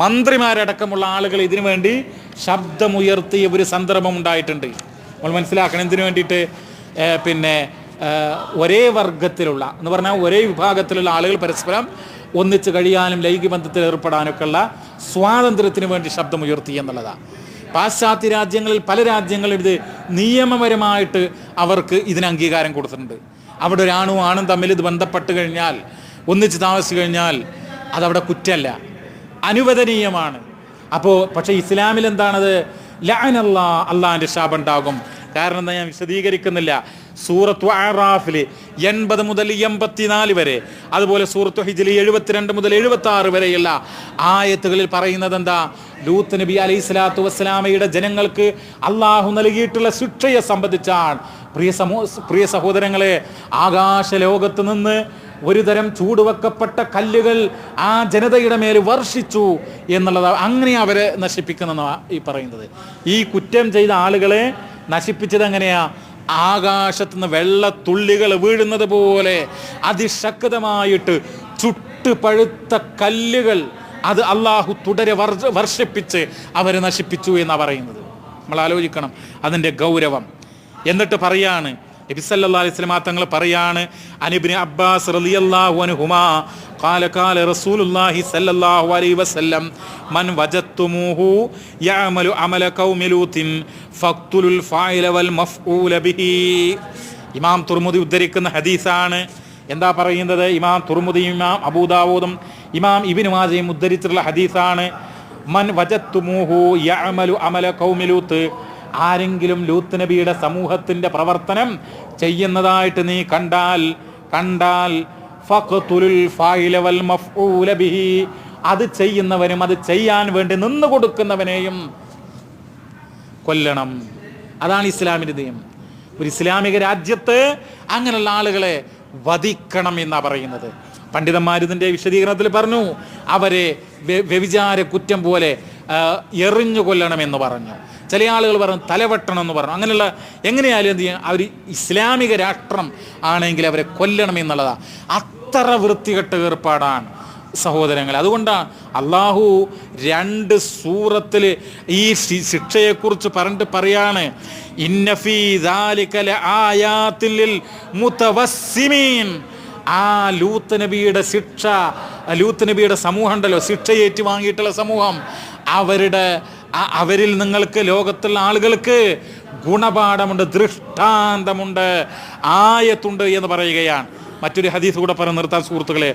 മന്ത്രിമാരടക്കമുള്ള ആളുകൾ ഇതിനു വേണ്ടി ശബ്ദമുയർത്തിയ ഒരു സന്ദർഭം ഉണ്ടായിട്ടുണ്ട്. നമ്മൾ മനസ്സിലാക്കണം എന്തിനു വേണ്ടിയിട്ട്. ഒരേ വർഗത്തിലുള്ള എന്ന് പറഞ്ഞാൽ ഒരേ വിഭാഗത്തിലുള്ള ആളുകൾ പരസ്പരം ഒന്നിച്ച് കഴിയാനും ലൈംഗിക ബന്ധത്തിൽ ഏർപ്പെടാനൊക്കെ ഉള്ള സ്വാതന്ത്ര്യത്തിന് വേണ്ടി ശബ്ദമുയർത്തി എന്നുള്ളതാണ്. പാശ്ചാത്യ രാജ്യങ്ങളിൽ പല രാജ്യങ്ങളും ഇത് നിയമപരമായിട്ട് അവർക്ക് ഇതിന് അംഗീകാരം കൊടുത്തിട്ടുണ്ട്. അവിടെ ഒരാണും ആണും തമ്മിൽ ഇത് ബന്ധപ്പെട്ട് കഴിഞ്ഞാൽ, ഒന്നിച്ച് താമസിച്ചു കഴിഞ്ഞാൽ അതവിടെ കുറ്റമല്ല, അനുവദനീയമാണ്. പക്ഷേ ഇസ്ലാമിൽ എന്താണത്? ലഅനല്ലാഹ്, അള്ളാഹിൻ്റെ ശാപം ഉണ്ടാകും. കാരണം എന്താ, ഞാൻ വിശദീകരിക്കുന്നില്ല. സൂറത്തു അറാഫിൽ 80 മുതൽ 84 വരെ, അതുപോലെ സൂറത്തു ഹിജ്റിൽ 72 മുതൽ 76 വരെയുള്ള ആയത്തുകളിൽ പറയുന്നത് എന്താ? ലൂത്ത് നബി അലൈഹി സ്വലാത്തു വസ്സലാമയുടെ ജനങ്ങൾക്ക് അള്ളാഹു നൽകിയിട്ടുള്ള ശിക്ഷയെ സംബന്ധിച്ചാണ്. പ്രിയ സഹോദരങ്ങളെ, ആകാശ ലോകത്ത് നിന്ന് ഒരു തരം ചൂടുവെക്കപ്പെട്ട കല്ലുകൾ ആ ജനതയുടെ മേൽ വർഷിച്ചു എന്നുള്ളത്, അങ്ങനെ അവരെ നശിപ്പിക്കുന്നതാണ് ഈ പറയുന്നത്. ഈ കുറ്റം ചെയ്ത ആളുകളെ നശിപ്പിച്ചത് എങ്ങനെയാ? ആകാശത്തുനിന്ന് വെള്ളത്തുള്ളികൾ വീഴുന്നത് പോലെ അതിശക്തമായിട്ട് ചുട്ട് പഴുത്ത കല്ലുകൾ അത് അള്ളാഹു തുടരെ വർഷിപ്പിച്ച് അവരെ നശിപ്പിച്ചു എന്നാണ് പറയുന്നത്. നമ്മൾ ആലോചിക്കണം അതിൻ്റെ ഗൗരവം. എന്നിട്ട് പറയാണ്, നബി സല്ലല്ലാഹു അലൈഹി വസല്ലം തങ്ങൾ പറയാണ്, അനിബ്നു അബ്ബാസ് റളിയല്ലാഹു അൻഹുമാ ഖാല ഖാല റസൂലുള്ളാഹി സല്ലല്ലാഹു അലൈഹി വസല്ലം മൻ വജത്തുമൂഹു യഅമലു അമല ഖൗമി ലൂത്തിൻ ഫഖ്തുലുൽ ഫായില വൽ മഫ്ഊല ബിഹി. ഇമാം തുർമുദി ഉദ്ധരിക്കുന്ന ഹദീസാണ്. എന്താ പറയുന്നത്? ഇമാം തുർമുദിയും ഇമാം അബൂദാവൂദും ഇമാം ഇബ്നു മാജയും ഉദ്ധരിച്ചിട്ടുള്ള ഹദീസാണ്. മൻ വജത്തുമൂഹു യഅമലു അമല ഖൗമി ലൂത്ത്, ആരെങ്കിലും ലൂത്ത് നബിയുടെ സമൂഹത്തിൻ്റെ പ്രവർത്തനം ചെയ്യുന്നതായിട്ട് നീ കണ്ടാൽ ഫഖ്തുലുൽ ഫായില വൽ മഫ്ഊല ബിഹി, അത് ചെയ്യുന്നവനും അത് ചെയ്യാൻ വേണ്ടി നിന്ന് കൊടുക്കുന്നവനെയും കൊല്ലണം. അതാണ് ഇസ്ലാമിൻ്റെ നിയമം. ഒരു ഇസ്ലാമിക രാജ്യത്ത് അങ്ങനെയുള്ള ആളുകളെ വധിക്കണം എന്നാണ് പറയുന്നത്. പണ്ഡിതന്മാരിതിൻ്റെ വിശദീകരണത്തിൽ പറഞ്ഞു, അവരെ വ്യഭിചാര കുറ്റം പോലെ എറിഞ്ഞു കൊല്ലണമെന്ന് പറഞ്ഞു. ചില ആളുകൾ പറഞ്ഞു തലവെട്ടണം എന്ന് പറഞ്ഞു. അങ്ങനെയുള്ള എങ്ങനെയായാലും എന്ത് ചെയ്യാം, അവർ ഇസ്ലാമിക രാഷ്ട്രം ആണെങ്കിൽ അവരെ കൊല്ലണമെന്നുള്ളതാണ്. അത്ര വൃത്തികെട്ട ഏർപ്പാടാണ് സഹോദരങ്ങൾ. അതുകൊണ്ടാണ് അള്ളാഹു 2 സൂറത്തിൽ ഈ ശിക്ഷയെക്കുറിച്ച് പറഞ്ഞിട്ട് പറയാണ്, ഇന്ന ഫീ ദാലിക ലആയാതിൻ ലിൽ മുതവസ്സിമീൻ. ആ ലൂത്ത് നബിയുടെ ശിക്ഷ, ലൂത്ത് നബിയുടെ സമൂഹം ഉണ്ടല്ലോ, ശിക്ഷയേറ്റ് വാങ്ങിയിട്ടുള്ള സമൂഹം, അവരിൽ നിങ്ങൾക്ക് ലോകത്തുള്ള ആളുകൾക്ക് ഗുണപാഠമുണ്ട്, ദൃഷ്ടാന്തമുണ്ട്, ആയത്തുണ്ട് എന്ന് പറയുകയാണ്. മറ്റൊരു ഹദീസ് കൂടെ പറഞ്ഞ് നിർത്താൻ സുഹൃത്തുക്കളെ.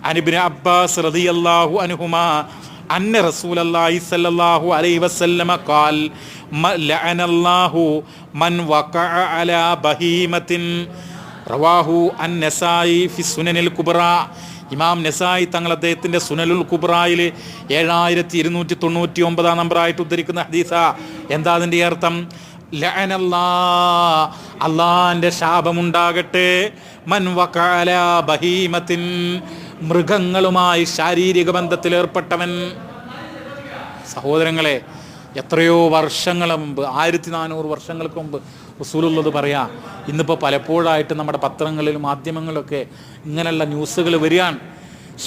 അനിബ്നു അബ്ബാസ് റളിയല്ലാഹു അൻഹുമാ അന്ന റസൂലല്ലാഹി സ്വല്ലല്ലാഹു അലൈഹി വസല്ലമ ഖാൽ ലഅനല്ലാഹു മൻ വഖഅ അലാ ബഹീമത്തിൻ. റവാഹു അൻ-നസായി ഫി സുനനിൽ കുബ്ര. ഇമാം നസായി തങ്ങൾ അദ്ദേഹത്തിൻ്റെ സുനലുൽ കുബ്രായിൽ 7299 നമ്പറായിട്ട് ഉദ്ധരിക്കുന്ന ഹദീസ. എന്താ അതിൻ്റെ അർത്ഥം? അള്ളാന്റെ ശാപമുണ്ടാകട്ടെ മൻ വഖഅല ബഹീമത്തിൻ, മൃഗങ്ങളുമായി ശാരീരിക ബന്ധത്തിൽ ഏർപ്പെട്ടവൻ. സഹോദരങ്ങളെ, എത്രയോ വർഷങ്ങൾ മുമ്പ്, 1400 വർഷങ്ങൾക്ക് മുമ്പ് റസൂലുള്ളത് പറയാ. ഇന്നിപ്പോൾ പലപ്പോഴായിട്ട് നമ്മുടെ പത്രങ്ങളിലും മാധ്യമങ്ങളിലൊക്കെ ഇങ്ങനെയുള്ള ന്യൂസുകൾ വരികയാണ്.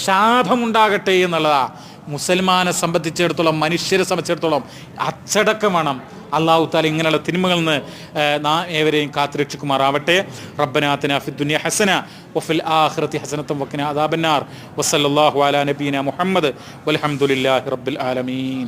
ശാപമുണ്ടാകട്ടെ എന്നുള്ളതാ. മുസൽമാനെ സംബന്ധിച്ചിടത്തോളം, മനുഷ്യരെ സംബന്ധിച്ചിടത്തോളം അച്ചടക്കം വേണം. അല്ലാഹു തആല ഇങ്ങനെയുള്ള തിന്മകളിൽ നിന്ന് നാം ഏവരെയും കാത്തുരക്ഷിക്കുമാറാവട്ടെ. റബ്ബനാ ആതിനാ ഫിദ്ദുനിയ ഹസന വഫിൽ ആഖിറതി ഹസനത വഖിനാ അദാബന്നാർ. വസല്ലല്ലാഹു അലാ നബിയിനാ മുഹമ്മദ് വൽഹംദുലില്ലാഹി റബ്ബിൽ ആലമീൻ.